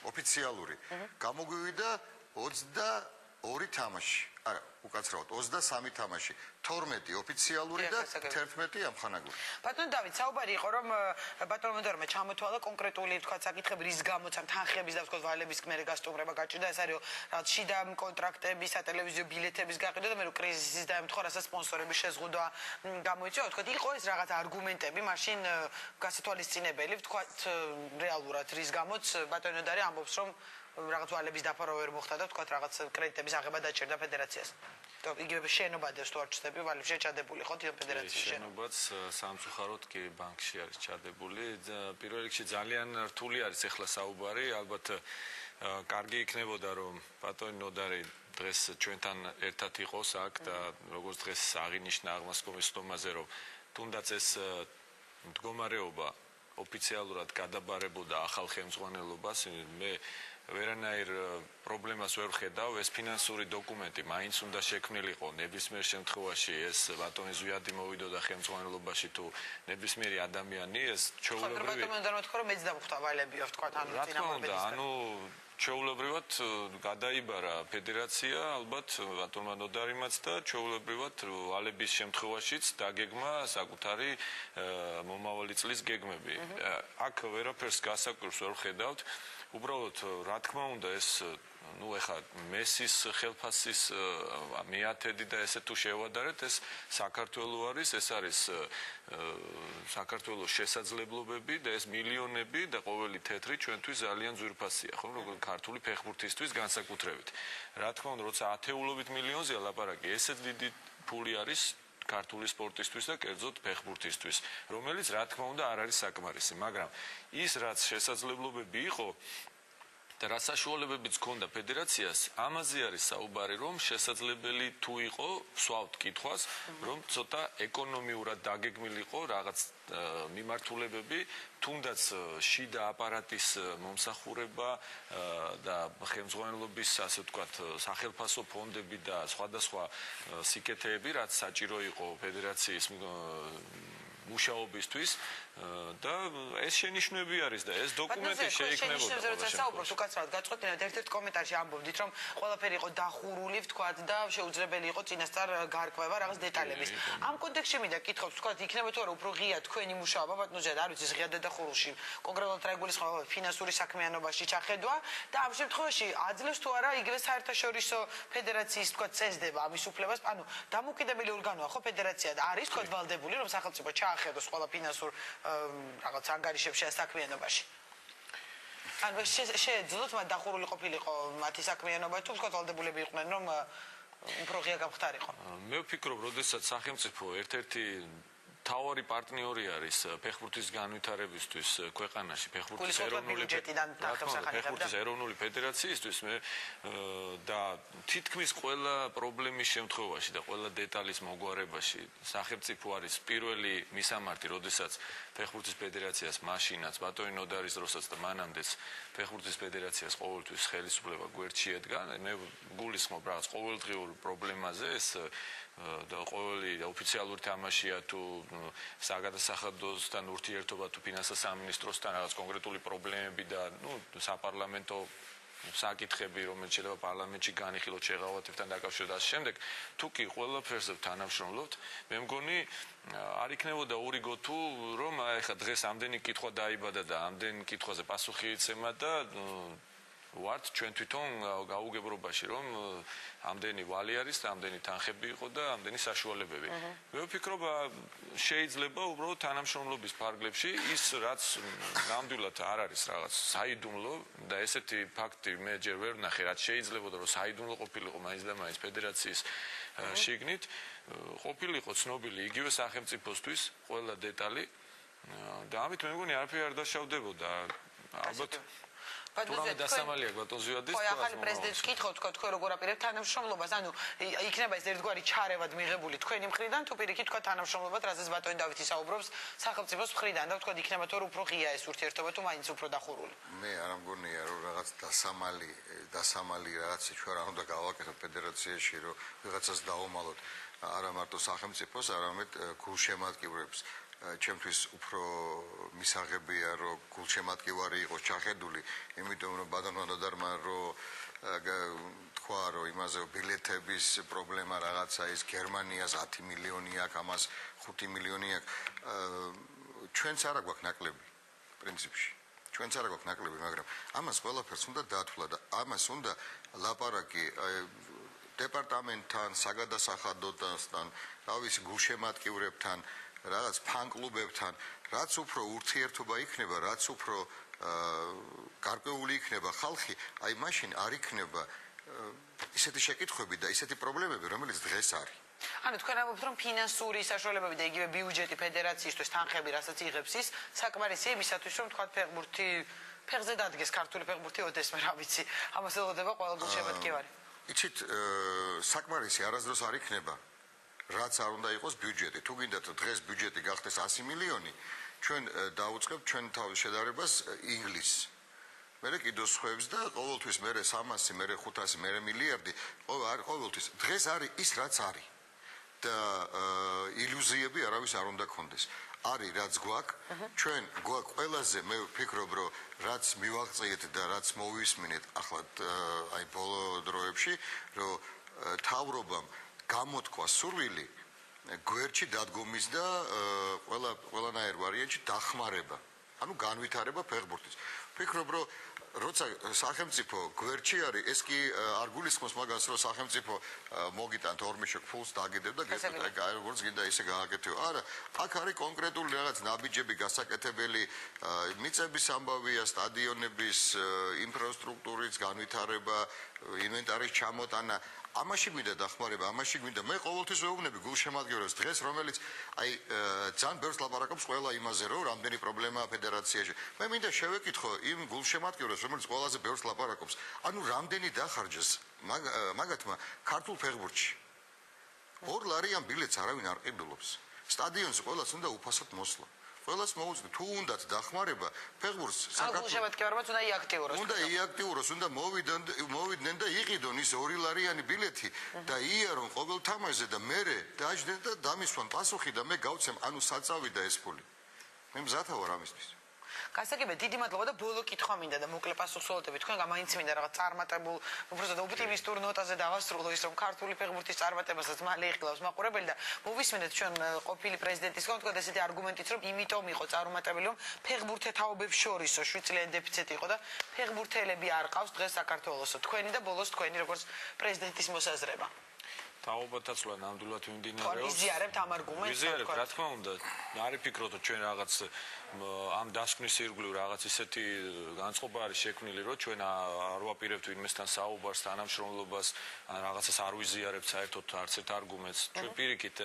ოფიციალური. გამოგვივიდა 20 2 თამაში, არა, უკაცრავად 23 თამაში, 12 ოფიციალური და 11 ამხანაგური. ბატონო დავით, საუბარი იყო რომ ბატონო მოდერმა ჩამოთვალა კონკრეტული თქვა საკითხები, რის გამოც ამ თანხების და თქვა ვალების მერე გასტუმრება გაჭირდა, ეს არის რაღაც შიდა კონტრაქტების, სატელევიზიო ბილეთების გაყიდვა და მე რო კრიზისის დაემთხვა, რასაც სპონსორების შეზღუდვა გამოიწვია, თქვა იყო ეს რაღაც არგუმენტები, მაშინ გასათვალისწინებელი, თქვა რეალურად რის გამოც ბატონო დარი ამბობს რომ რაღაც ვალების დაფარო ვერ მოხდა და თქვა რაღაც კრედიტების აღება დაჭერდა ფედერაციას. იგივე შენობადებს თუ არ ჩნდები ვალებში ჩადებული ხო ფედერაციის შენობაც სამწუხაროდ კი ბანკში არის ჩადებული. პირველ რიგში ძალიან რთული არის ახლა საუბარი, ალბათ კარგი იქნებოდა რომ ბატონი ნოდარი დღეს ჩვენთან ერთად იყოს აქ და როგორც დღეს აღინიშნა აღმასკომის სტომაზე რომ თუნდაც ეს მდგომარეობა ოფიციალურად გადაბარებოდა ახალ ხელმძღვანელობას, მე ვერანაირ პრობლემას ვერ ვხედავ, ეს ფინანსური დოკუმენტი მაინც უნდა შექმნილიყო ნებისმიერ შემთხვევაში ეს ბატონი ზვიადი მოვიდოდა ხელმძღვანელობაში თუ ნებისმიერი ადამიანი ეს ჩვეულებრივი ბატონო უნდა თქვა რომ მეც დავხვდა ვალები ვთქვა ანუ წინამორბედის ანუ ჩვეულებრივად გადაიბარა ფედერაცია ალბათ ბატონმა ნოდარიმაც და ჩვეულებრივად ვალების შემთხვევაშიც დაგეგმა საკუთარი მომავალი წლის გეგმები აქ ვერაფერს გასაკვირს ვერ ვხედავთ უბრალოდ რა თქმა უნდა ეს ну ეხა მესის ხელფასის მეათედი და ესე თუ შევადარეთ ეს საქართველოს არის ეს არის საქართველოს შესაძლებლობები და ეს მილიონები და ყოველი თეთრი ჩვენთვის ძალიან ძვირფასია ხო როგორც ქართული ფეხბურთისთვის განსაკუთრებით რა თქმა უნდა როცა ათეულობით მილიონზეა ლაპარაკი ესეც დიდი ფული არის ქართული სპორტისთვის და კერძოდ ფეხბურთისთვის, რომელიც რა თქმა უნდა არ არის საკმარისი, მაგრამ ის რაც შესაძლებლობები იყო და რა საშუალებებიც ჰქონდა ფედერაციას, ამაზე არის საუბარი, რომ შესაძლებელი თუ იყო, ვსვავთ კითხვას, რომ ცოტა ეკონომიურად დაგეგმილიყო რაღაც მიმართულებები, თუნდაც შიდა აპარატის მომსახურება და ხელმძღვანელობის, ასე ვთქვათ, სახელფასო ფონდები და სხვადასხვა სიკეთეები, რაც საჭირო იყო ფედერაციის მუშაობისთვის და ეს შენიშვნები არის და ეს დოკუმენტი შეიქმნებოდა. როცა საუბრობთ უკაცრავად გაწყვეტინებთ ერთ-ერთ კომენტარში ამბობდით რომ ყველაფერი იყო დახურული ვთქვათ და შეუძლებელი იყო წინასწარ გარკვევა რაღაც დეტალების. ამ კონტექსტში მინდა კითხოთ ვთქვათ იქნება თუ არა უფრო ღია თქვენი მუშაობა ბატონო ზედ არ ვიცი ღია დედახურულში კონკრეტულად რა იგულისხმება ფინანსური საქმიანობაში ჩახედვა და ამ შემთხვევაში აძლევს თუ არა იგივე საერთაშორისო ფედერაციის ვთქვათ წესდება ამის უფლებას ანუ დამოუკიდებელი ორგანოა ხო ფედერაცია და არის ვთქვათ ვალდებული რომ სახელმწიფო ჩაახედოს ყველა ფინანსურ რაღაც ანგარიშებში და საქმიანობაში. ანუ შეეძლოთ მათ დახურული ყოფილიყო მათი საქმიანობა თუ ვთქვათ ვალდებულები იყვნენ რომ უფრო ღია გამხდარიყო. მე ვფიქრობ, როდესაც სახელმწიფო ერთ-ერთი თავარი პარტნიორი არის ფეხბურთის განვითარებისთვის ქვეყანაში, ფეხბურთის ეროვნული ფედერაციისთვის და თითქმის ყველა პრობლემის შემთხვევაში და ყველა დეტალის მოგვარებაში სახელმწიფო არის პირველი მისამართი, როდესაც ფეხბურთის ფედერაციას მაშინაც ბატონი ნოდარის დროსაც და მანამდეც ფეხბურთის ფედერაციას ყოველთვის ხელისუფლება გვერდში ედგა. მე გულისხმობ რაღაც ყოველდღიურ პრობლემაზე ეს და ყოველი ოფიციალური თამაშია თუ საგადასახადოსთან ურთიერთობა თუ ფინანსთა სამინისტროსთან რაღაც კონკრეტული პრობლემები და საპარლამენტო საკითხები რომელიც შეიძლება პარლამენტში განიხილოთ შეღავათებთან დაკავშირებით და შემდეგ თუ კი ყველაფერზე თანამშრომლობთ მე მგონი არ იქნებოდა ურიგო თუ რომ ეხა დღეს ამდენი კითხვა დაიბადა და ამდენ კითხვაზე პასუხი იცემა და ვართ ჩვენ თვითონ გაუგებრობაში რომ ამდენი ვალი არის და ამდენი თანხები იყო და ამდენი საშუალებები. მე ვფიქრობ შეიძლება უბრალოდ თანამშრომლობის ფარგლებში ის რაც ნამდვილად არ არის რაღაც საიდუმლო და ესეთი ფაქტი მე ჯერ ვერ ვნახე რაც შეიძლება რომ საიდუმლო ყოფილიყო მაინც და მაინც ფედერაციის შიგნით ყოფილიყო ცნობილი იგივე სახელმწიფოსთვის ყველა დეტალი და ამით მე მგონი არაფერი არ დაშავდებოდა ალბათ თურმე დასამალია ბატონ ზვიადის ხო ახალი პრეზიდენტს კითხავ თქვენ როგორ აპირებთ თანამშრომლობას ანუ იქნება ეს ერთგვარი ჩარევად მიღებული თქვენი მხრიდან თუ პირიქით თქვა თანამშრომლობად რაზეც ბატონი დავითი საუბრობს სახელმწიფოს მხრიდან და თქვა იქნება თუ უფრო ღია ეს ურთიერთობა თუ მაინც უფრო დახურული მე არ მგონია რომ რაღაც დასამალი რაღაცი ჩვენ არ უნდა გავაკეთოთ ფედერაციაში რომ ვიღაცას დაუმალოთ არა მარტო სახელმწიფოს არამედ გულშემატკივრებს ჩემთვის უფრო მისაღებია რომ გულშემატკივარი იყოს ჩახედული, იმიტომ რომ ბატონმა დადარმა რომ თქვა რომ იმაზე ბილეთების პრობლემა რაღაცა ის გერმანიას 10 მილიონი აქვს, ამას 5 მილიონი აქვს. ჩვენც არ აქვს ნაკლები პრინციპში. ჩვენც არ აქვს ნაკლები, მაგრამ ამას ყველაფერს უნდა დაათვლა და ამას უნდა ლაპარაკი დეპარტამენტთან, საგადასახადოსთან, თავის გულშემატკივრებთან, რაღაც ფან-კლუბებთან, რაც უფრო ურთიერთობა იქნება, რაც უფრო გარკვეული იქნება ხალხი, აი მაშინ არ იქნება ისეთი შეკითხვები და ისეთი პრობლემები, რომელიც დღეს არის. ანუ თქვენ ამბობთ რომ ფინანსური საშუალებები და იგივე ბიუჯეტი ფედერაციისთვის თანხები რასაც იღებს ის საკმარისია იმისათვის რომ თქვა ფეხბურთი ფეხზე დადგეს ქართული ფეხბურთი ოდესმე რა ვიცი ამას ელოდება ყველა გულშემატკივარი. იცით საკმარისი არასდროს არ იქნება რაც არ უნდა იყოს ბიუჯეტი. თუ გინდათ დღეს ბიუჯეტი გახდეს 100 მილიონი ჩვენ დაუწყებთ ჩვენ თავის შედარებას ინგლისს. მერე კიდევ სხვებს და ყოველთვის მერე 300, მერე 500, მერე მილიარდი ყოველთვის დღეს არის ის რაც არის. და ილუზიები არავის არ უნდა გქონდეს. არის რაც გვაქვს, ჩვენ გვაქვს ყველაზე მე ვფიქრობ რომ რაც მივაღწიეთ და რაც მოვისმინეთ ახლა აი ბოლო დროებში რომ თავრობამ გამოთქვა სურვილი გვერდში დადგომის და ყველანაირ ვარიანტში დახმარება. ანუ განვითარება ფეხბურთის. ვფიქრობ რომ როცა სახელმწიფო გვერდში არის, ეს კი არ გულისხმობს მაგას, რომ სახელმწიფო მოგიტანთ ორმეშე ფულს დააგებდა და აი როგორც გინდა ისე გააკეთო. არა, აქ არის კონკრეტული რაღაც ნაბიჯები გასაკეთებელი, მიწების ამბავია, სტადიონების ინფრასტრუქტურის განვითარება, ინვენტარის ჩამოტანა. ამაში მინდა დახმარება, ამაში მინდა. მე ყოველთვის ვეუბნები გულშემატკივრებს დღეს, რომელიც აი ძალიან ბევრს ლაპარაკობს ყველა იმაზე, რომ რამდენი პრობლემაა ფედერაციაში. მე მინდა შევეკითხო იმ გულშემატკივრებს, რომელიც ყველაზე ბევრს ლაპარაკობს. ანუ რამდენი დახარჯეს მაგათმა ქართულ ფეხბურთში. 2 ლარიან ბილეთს არავინ არ ყიდულობს. სტადიონზე ყველას უნდა უფასოდ მოსვლა. ყველას მოუწევთ თუ უნდათ დახმარება ფეხბურთს საქართველოს უნდა იაქტიუროს. უნდა იაქტიუროს, უნდა მოვიდნენ და იყიდონ ის 2 ლარიანი ბილეთი და იარონ ყოველ თამაშზე და მერე დაждენ და დამისვან პასუხი და მე გავცემ ანუ საწავიდა ეს ფული. მე მზათა ვარ ამისთვის. გასაგებია, დიდი მადლობა და ბოლო კითხვა მინდა და მოკლე პასუხს ველოდებით. თქვენ მაინც მინდა რაღაც წარმატებულ, უბრალოდ ოპტიმისტურ ნოტაზე დავასრულო ის რომ ქართული ფეხბურთის წარმატებასაც მალე იხილავს მაყურებელი და მოვისმენთ ჩვენ ყოფილი პრეზიდენტისგან თქვა ესეთი არგუმენტით რომ იმიტომ იყო წარუმატებელი რომ ფეხბურთეთაობებს შორისო 7 წლიანი დეფიციტი იყო და ფეხბურთელები არ ყავს დღეს საქართველოსო. თქვენი და ბოლოს თქვენი როგორც პრეზიდენტის მოსაზრება. თაობათაცვლა ნამდვილად მიმდინარეობს. ვიზიარებთ ამ არგუმენტს. ვიზიარებთ, რა თქმა უნდა. არ ვფიქრობ რომ ჩვენ რაღაც ამ დასკვნის ირგვლივ რაღაც ისეთი განწყობა არის შექმნილი, რომ ჩვენ არ ვაპირებთ ვინმესთან საუბარს, თანამშრომლობას, ან რაღაცას არ ვიზიარებთ საერთოდ არც ერთ არგუმენტს. ჩვენ პირიქით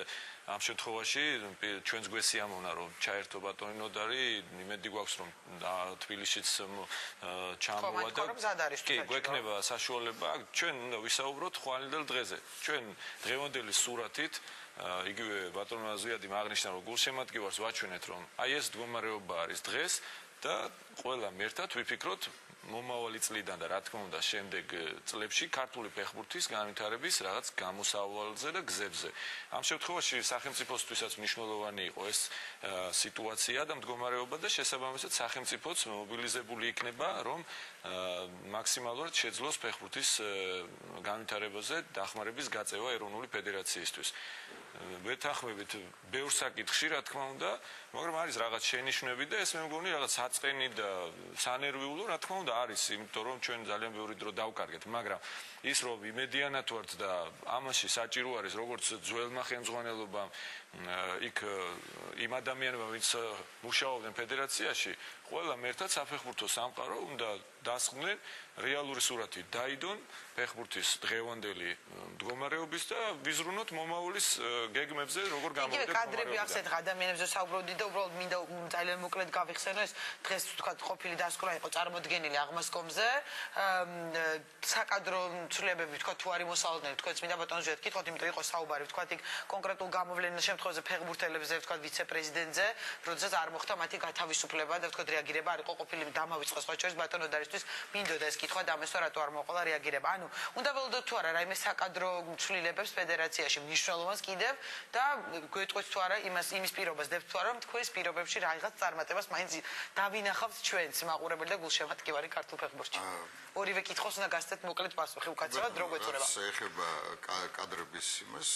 ამ შემთხვევაში ჩვენს გვესიამოვნა რომ ჩაერთო ბატონი ნოდარი, იმედი გვაქვს რომ თბილისშიც ჩამოვა და კი გვექნება საშუალება. ჩვენ უნდა ვისაუბროთ ხვალინდელ დღეზე. ჩვენ დღევანდელი სურათით იგივე ბატონმა ზვიადიმ აღნიშნა რომ გულშემატკივარს ვაჩვენეთ რომ აი ეს მდგომარეობა არის დღეს და ყველამ ერთად ვიფიქროთ მომავალი წლიდან და რა თქმა უნდა შემდეგ წლებში ქართული ფეხბურთის განვითარების რაღაც გამოსავალზე და გზებზე. ამ შემთხვევაში სახელმწიფოსთვისაც მნიშვნელოვანი იყო ეს სიტუაცია და მდგომარეობა და შესაბამისად სახელმწიფოც მობილიზებული იქნება რომ მაქსიმალურად შეძლოს ფეხბურთის განვითარებაზე დახმარების გაწევა ეროვნული ფედერაციისთვის. ვეთანხმებით ბევრ საკითხში რა თქმა უნდა, მაგრამ არის რაღაც შენიშვნები და ეს მე მგონი რაღაც საწყენი და სანერვიულო რა თქმა უნდა არის, იმიტომ რომ ჩვენ ძალიან ბევრი დრო დავკარგეთ, მაგრამ ის რომ იმედიანად ვართ და ამაში საჭირო არის როგორც ძველმა ხელმძღვანელობამ იქ იმ ადამიანებმა ვინც მუშაობდნენ ფედერაციაში, ყველამ ერთად საფეხბურთო სამყარო უნდა დასხდნენ რეალური სურათი დაიდონ ფეხბურთის დღევანდელი მდგომარეობის და ვიზრუნოთ მომავლის გეგმებზე როგორ გამოვიდეს მდგომარეობა. კადრები ახსენეთ ადამიანებზე საუბრობდი და უბრალოდ მინდა ძალიან მოკლედ გავიხსენო ეს დღეს თქვა ყოფილი დასკვნა იყო წარმოდგენილი აღმასკომზე საკადრო ცვლილებები თქვა თუ არის მოსალოდნელი თქვენც მინდა ბატონო ზედ კითხოთ იმიტომ იყო საუბარი თქვა იქ კონკრეტულ გამოვლენილ შემთხვევაზე ფეხბურთელებზე, ვთქვათ, ვიცე-პრეზიდენტზე, როდესაც არ მოხდა მათი გათავისუფლება და ვთქვათ, რეაგირება არ იყო ყოფილი, დამავიწყო სხვა შორის ბატონო დარისთვის, მინდოდა ეს კითხვა დამესვა, რატო არ მოყოლა რეაგირება. ანუ უნდა ველოდოთ თუ არა რაიმე საკადრო ცვლილებებს ფედერაციაში მნიშვნელოვანს კიდევ და გვეტყვით თუ არა იმის პირობას დებთ თუ არა, რომ თქვენს პირობებში რაღაც წარმატებას მაინც დავინახავთ ჩვენც მაყურებელი და გულშემატკივარი ქართულ ფეხბურთში. ორივე კითხვას უნდა გასცეთ მოკლედ პასუხი, უკაცრავად დრო გვეწურება. ეხება კადრების იმას,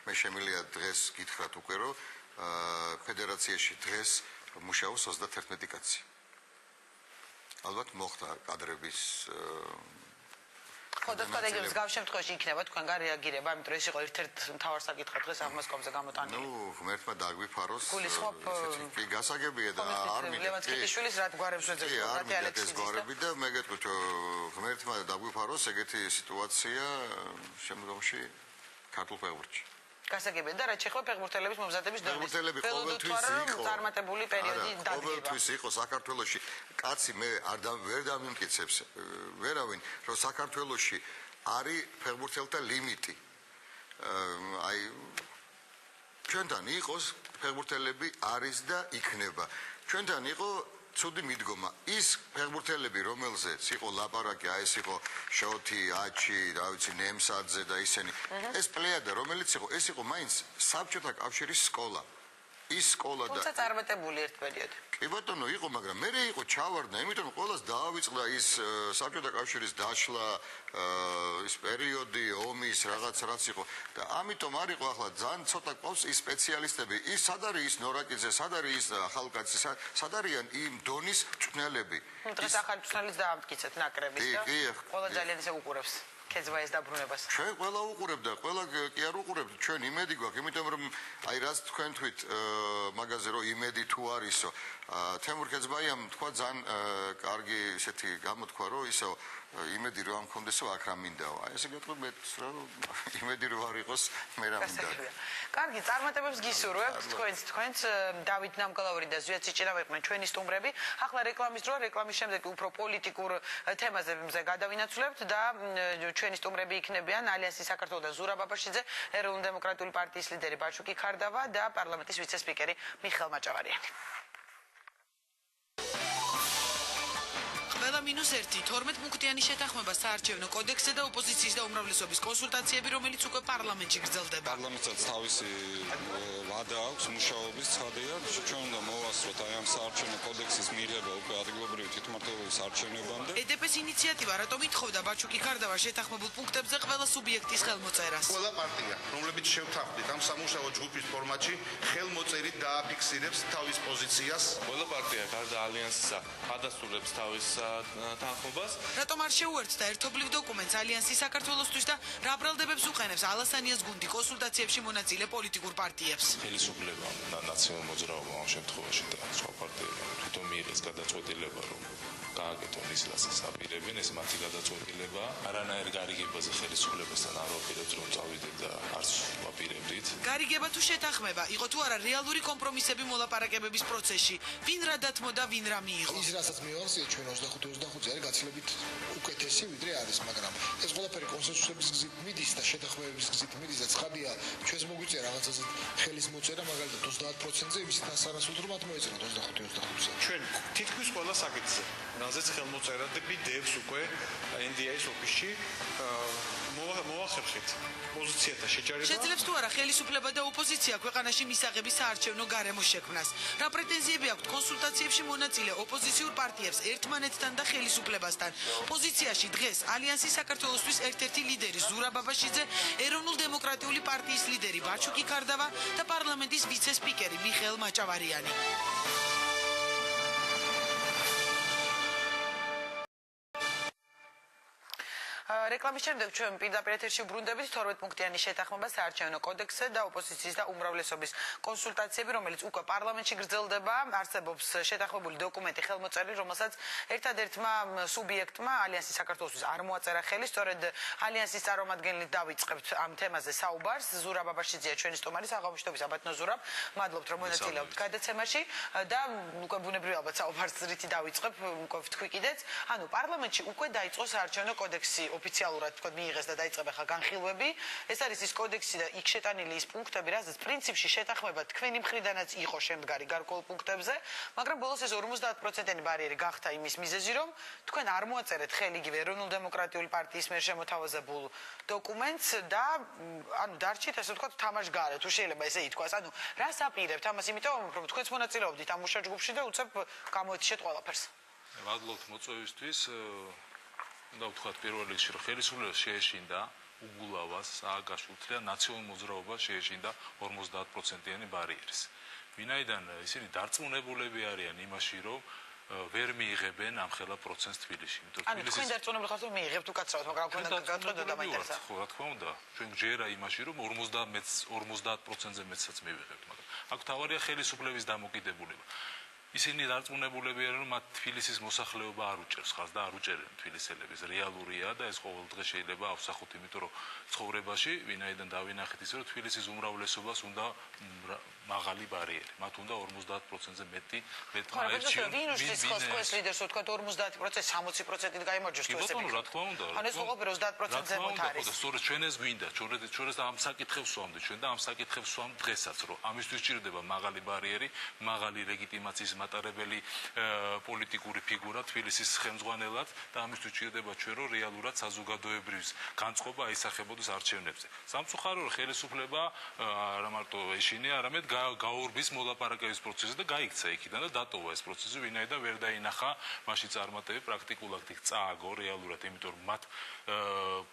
მე შემიძლია დღეს გითხრათ უკვე, რომ ფედერაციაში დღეს მუშაობს 31 კაცი. ალბათ მოხდა კადრების ხო, და თქვა ეგრე მსგავს შემთხვევაში იქნება თქვენგან რეაგირება, ამიტომ ეს იყო ერთ-ერთი მთავარი საკითხი დღეს აღმასკომზე გამოტანილი. ღმერთმა დაგვიფაროს. გულისხმობ კი, გასაგებია და არ მინდა. ლევან ცკიშვილის რა გვარებს შეძებს, რა თეალექსის გვარები და მე გეტყვით, ღმერთმა დაგვიფაროს ეგეთი სიტუაცია შემდგომში ქართულ ფეხბურთში. გასაგებია და რა შეეხება ფეხბურთელების მომზადების დონეს. ფეხბურთელები ყოველთვის იყო წარმატებული პერიოდი დადგება. ყოველთვის იყო საქართველოში კაცი მე ვერ დამიმტკიცებს ვერავინ რომ საქართველოში არის ფეხბურთელთა ლიმიტი. აი ჩვენთან იყოს ფეხბურთელები არის და იქნება. ჩვენთან იყო ცუდი მიდგომა. ის ფეხბურთელები, რომელზეც იყო ლაპარაკი, აი ეს იყო შოთი, აჩი, რა ვიცი, ნემსაძე და ისინი. ეს პლეიადა, რომელიც იყო, ეს იყო მაინც საბჭოთა კავშირის სკოლა. ის სკოლა და თუმცა წარმატებული ერთ პერიოდი. კი ბატონო, იყო, მაგრამ მე იყო ჩავარდა, იმიტომ რომ ყველას დაავიწყდა ის საბჭოთა კავშირის დაშლა, ის პერიოდი, ომის რაღაც იყო და ამიტომ არ იყო ახლა ძალიან ცოტა ყავს ის სპეციალისტები. ის სად არის ის ნორაკიძე, სად არის ის ახალკაცი, სად არიან იმ დონის მწვრთნელები. დღეს ახალი მწვრთნელის დაამტკიცეთ ნაკრების და ყველა ძალიან ისე უყურებს. ქეძვაის დაბრუნებას. ჩვენ ყველა უყურებდა, ყველა კი არ უყურებთ, ჩვენ იმედი გვაქვს, იმიტომ რომ აი რაც თქვენ თვით მაგაზე რომ იმედი თუ არისო, თემურ ქეძვაიამ თქვა ძალიან კარგი ესეთი გამოთქვა, რომ ისო იმედი რომ ამ კონდესო აქ რა მინდაო. აი ესე გეტყვი მე რომ იმედი რომ არ იყოს, მე რა მინდა. კარგი, წარმატებებს გისურვებთ თქვენც დავით ნამგალავური და ზვიად სიჭირავა იყვნენ ჩვენი სტუმრები. ახლა რეკლამის დრო, რეკლამის შემდეგ უფრო პოლიტიკურ თემაზე გადავინაცვლებთ და ჩვენი სტუმრები იქნებიან ალიანსის საქართველოს და ზურაბ აბაშიძე, ეროვნული დემოკრატიული პარტიის ლიდერი ბაჩუკი ქარდავა და პარლამენტის ვიცე-სპიკერი მიხეილ მაჭავარიანი. ყველა -1 12 პუნქტიანი შეთანხმება საარჩევნო კოდექსზე და ოპოზიციის და უმრავლესობის კონსულტაციები, რომელიც უკვე პარლამენტში გრძელდება. პარლამენტსაც თავისი ვადა აქვს მუშაობის ცხადია, ჩვენ უნდა მოვასწროთ აი ამ საარჩევნო კოდექსის მიღება უკვე ადგილობრივი თვითმმართველობის არჩევნებამდე. ედეპეს ინიციატივა რატომ ითხოვდა ბაჩუკი ქარდავა შეთანხმებულ პუნქტებზე ყველა სუბიექტის ხელმოწერას? ყველა პარტია, რომლებიც შევთანხმდით ამ სამუშაო ჯგუფის ფორმატში, ხელმოწერით დააფიქსირებს თავის პოზიციას. ყველა პარტია გარდა ალიანსისა ადასტურებს თავის თანხმობას. რატომ არ შეუერთდა ერთობლივ დოკუმენტს ალიანსი საქართველოსთვის და რა ბრალდებებს უყენებს ალასანიას გუნდი კონსულტაციებში მონაწილე პოლიტიკურ პარტიებს? ხელისუფლება და ნაციონალურ მოძრაობა ამ შემთხვევაში და სხვა პარტიებმა თვითონ მიიღეს გადაწყვეტილება, რომ გააკეთონ ის, რასაც აპირებენ, ეს მათი გადაწყვეტილება. არანაირ გარიგებაზე ხელისუფლებასთან არ ვაპირებთ, რომ წავიდეთ და არც ვაპირებდით. გარიგება თუ შეთანხმება, იყო თუ არა რეალური კომპრომისები მოლაპარაკებების პროცესში, ვინ რა დათმოდა, ვინ რა მიიღო? ის რასაც მივახციეთ ჩვენ 25-25 არის გაცილებით უკეთესი ვიდრე არის, მაგრამ ეს ყველაფერი კონსენსუსების გზით მიდის და შეთანხმებების გზით მიდის და ცხადია ჩვენს მოგვიწია რაღაცაზე ხელის მოწერა, მაგალითად 30%-ზე იმისით ასარასუდრო მათ მოეწერა 25-25-ზე. ჩვენ თითქმის ყველა საკითხზე რაზეც ხელმოწერადები დევს უკვე NDA-ის ოფისში მოვახერხეთ პოზიციათა შეჯარება. შეძლებს თუ არა ხელისუფლება და ოპოზიცია ქვეყანაში მისაღების საარჩევნო გარემოს შექმნას? რა პრეტენზიები აქვთ კონსულტაციებში მონაწილე ოპოზიციურ პარტიებს ერთმანეთთან და ხელისუფლებასთან? პოზიციაში დღეს ალიანსის საქართველოსთვის ერთ-ერთი ლიდერი ზურაბ აბაშიძე, ეროვნულ დემოკრატიული პარტიის ლიდერი ბაჩუკი ქარდავა და პარლამენტის ვიცე-სპიკერი მიხეილ მაჭავარიანი. რეკლამის შემდეგ ჩვენ პირდაპირ ეთერში ვბრუნდებით 12 პუნქტიანი შეთანხმება საარჩევნო კოდექსზე და ოპოზიციის და უმრავლესობის კონსულტაციები, რომელიც უკვე პარლამენტში გრძელდება. არსებობს შეთანხმებული დოკუმენტი ხელმოწერილი, რომელსაც ერთადერთმა სუბიექტმა ალიანსის საქართველოსთვის არ მოაწერა ხელი. სწორედ ალიანსის წარმომადგენლით დავიწყებთ ამ თემაზე საუბარს. ზურაბ აბაშიძეა ჩვენი სტუმარი, საღამოშტობის აბატონო ზურაბ, მადლობთ რომ მონაწილეობთ გადაცემაში და უკვე ბუნებრივი ალბათ საუბარს რითი დავიწყებ, უკვე ვთქვი კიდეც. ანუ პარლამენტში უკვე დაიწყო საარჩევნო კოდექსი ოფიციალურად ოფიციალურად თქო მიიღეს და დაიწყება ხა განხილვები. ეს არის ის კოდექსი და იქ შეტანილი ის პუნქტები, რაზეც პრინციპში შეთანხმება თქვენი მხრიდანაც იყო შემდგარი გარკვეულ პუნქტებზე, მაგრამ ბოლოს ეს 50%-იანი ბარიერი გახდა იმის მიზეზი, რომ თქვენ არ მოაწერეთ ხელი იგივე ეროვნულ-დემოკრატიული პარტიის მიერ შემოთავაზებულ დოკუმენტს და ანუ დარჩით ასე ვთქვათ თამაშგარე, თუ შეიძლება ესე ითქვას. ანუ რას აპირებთ ამას, იმიტომ რომ თქვენც მონაწილეობდით ამ მუშა ჯგუფში და უცებ გამოეთიშეთ ყველაფერს. მადლობთ მოწვევისთვის. უნდა ვთქვათ პირველ რიგში, რომ ხელისუფლება შეეშინდა უგულავას, სააგაშვილს და ნაციონალურ მოძრაობას შეეშინდა 50%-იანი ბარიერის. ვინაიდან ისინი დარწმუნებულები არიან იმაში, რომ ვერ მიიღებენ ამხელა პროცენტს თბილისში. ანუ თქვენ დარწმუნებული ხართ, რომ მიიღებთ უკაცრავად, მაგრამ თქვენ გაწყვეტილება და მაინტერესა. ხო, რა თქმა უნდა, ჩვენ გჯერა იმაში, რომ 50%-ზე მეტსაც მივიღებთ, მაგრამ აქ თავარია ხელისუფლების დამოკიდებულება. ისინი დარწმუნებულები არიან, რომ მათ თბილისის მოსახლეობა არ უჭერს ხაზს და არ უჭერენ თბილისელების. რეალურია და ეს ყოველდღე შეიძლება ავსახოთ, იმიტომ რომ ცხოვრებაში ვინაიდან დავინახეთ ისე, რომ თბილისის უმრავლესობას უნდა მაღალი ბარიერი. მათ უნდა 50%-ზე მეტი არჩევანი. ვინუშის ხოს ლიდერს ვთქვათ 50%, 60%-ით გაიმარჯვოს თუ ესე. რა თქმა უნდა. ანუ ეს ყოველდღე 30%-ზე მოთ არის. ხო, სწორედ ჩვენ ეს გვინდა, ჩვენ ამ საკითხებს ვამბობთ, ჩვენ და ამ საკითხებს ვამბობთ დღესაც, რომ ამისთვის ჭირდება მაღალი ბარიერი, მაღალი ლეგიტიმაციის მატარებელი პოლიტიკური ფიგურა თბილისის ხელმძღვანელად და ამისთვის ჭირდება ჩვენ რომ რეალურად საზოგადოებრივ განწყობა აისახებოდეს არჩევნებზე. სამწუხაროდ ხელისუფლება არა მარტო ეშინია, არამედ გაურბის მოლაპარაკების პროცესზე და გაიქცა იქიდან და დატოვა ეს პროცესი, ვინაიდან ვერ დაინახა მასში წარმატები პრაქტიკულად იქ წააგო რეალურად, იმიტომ რომ მათ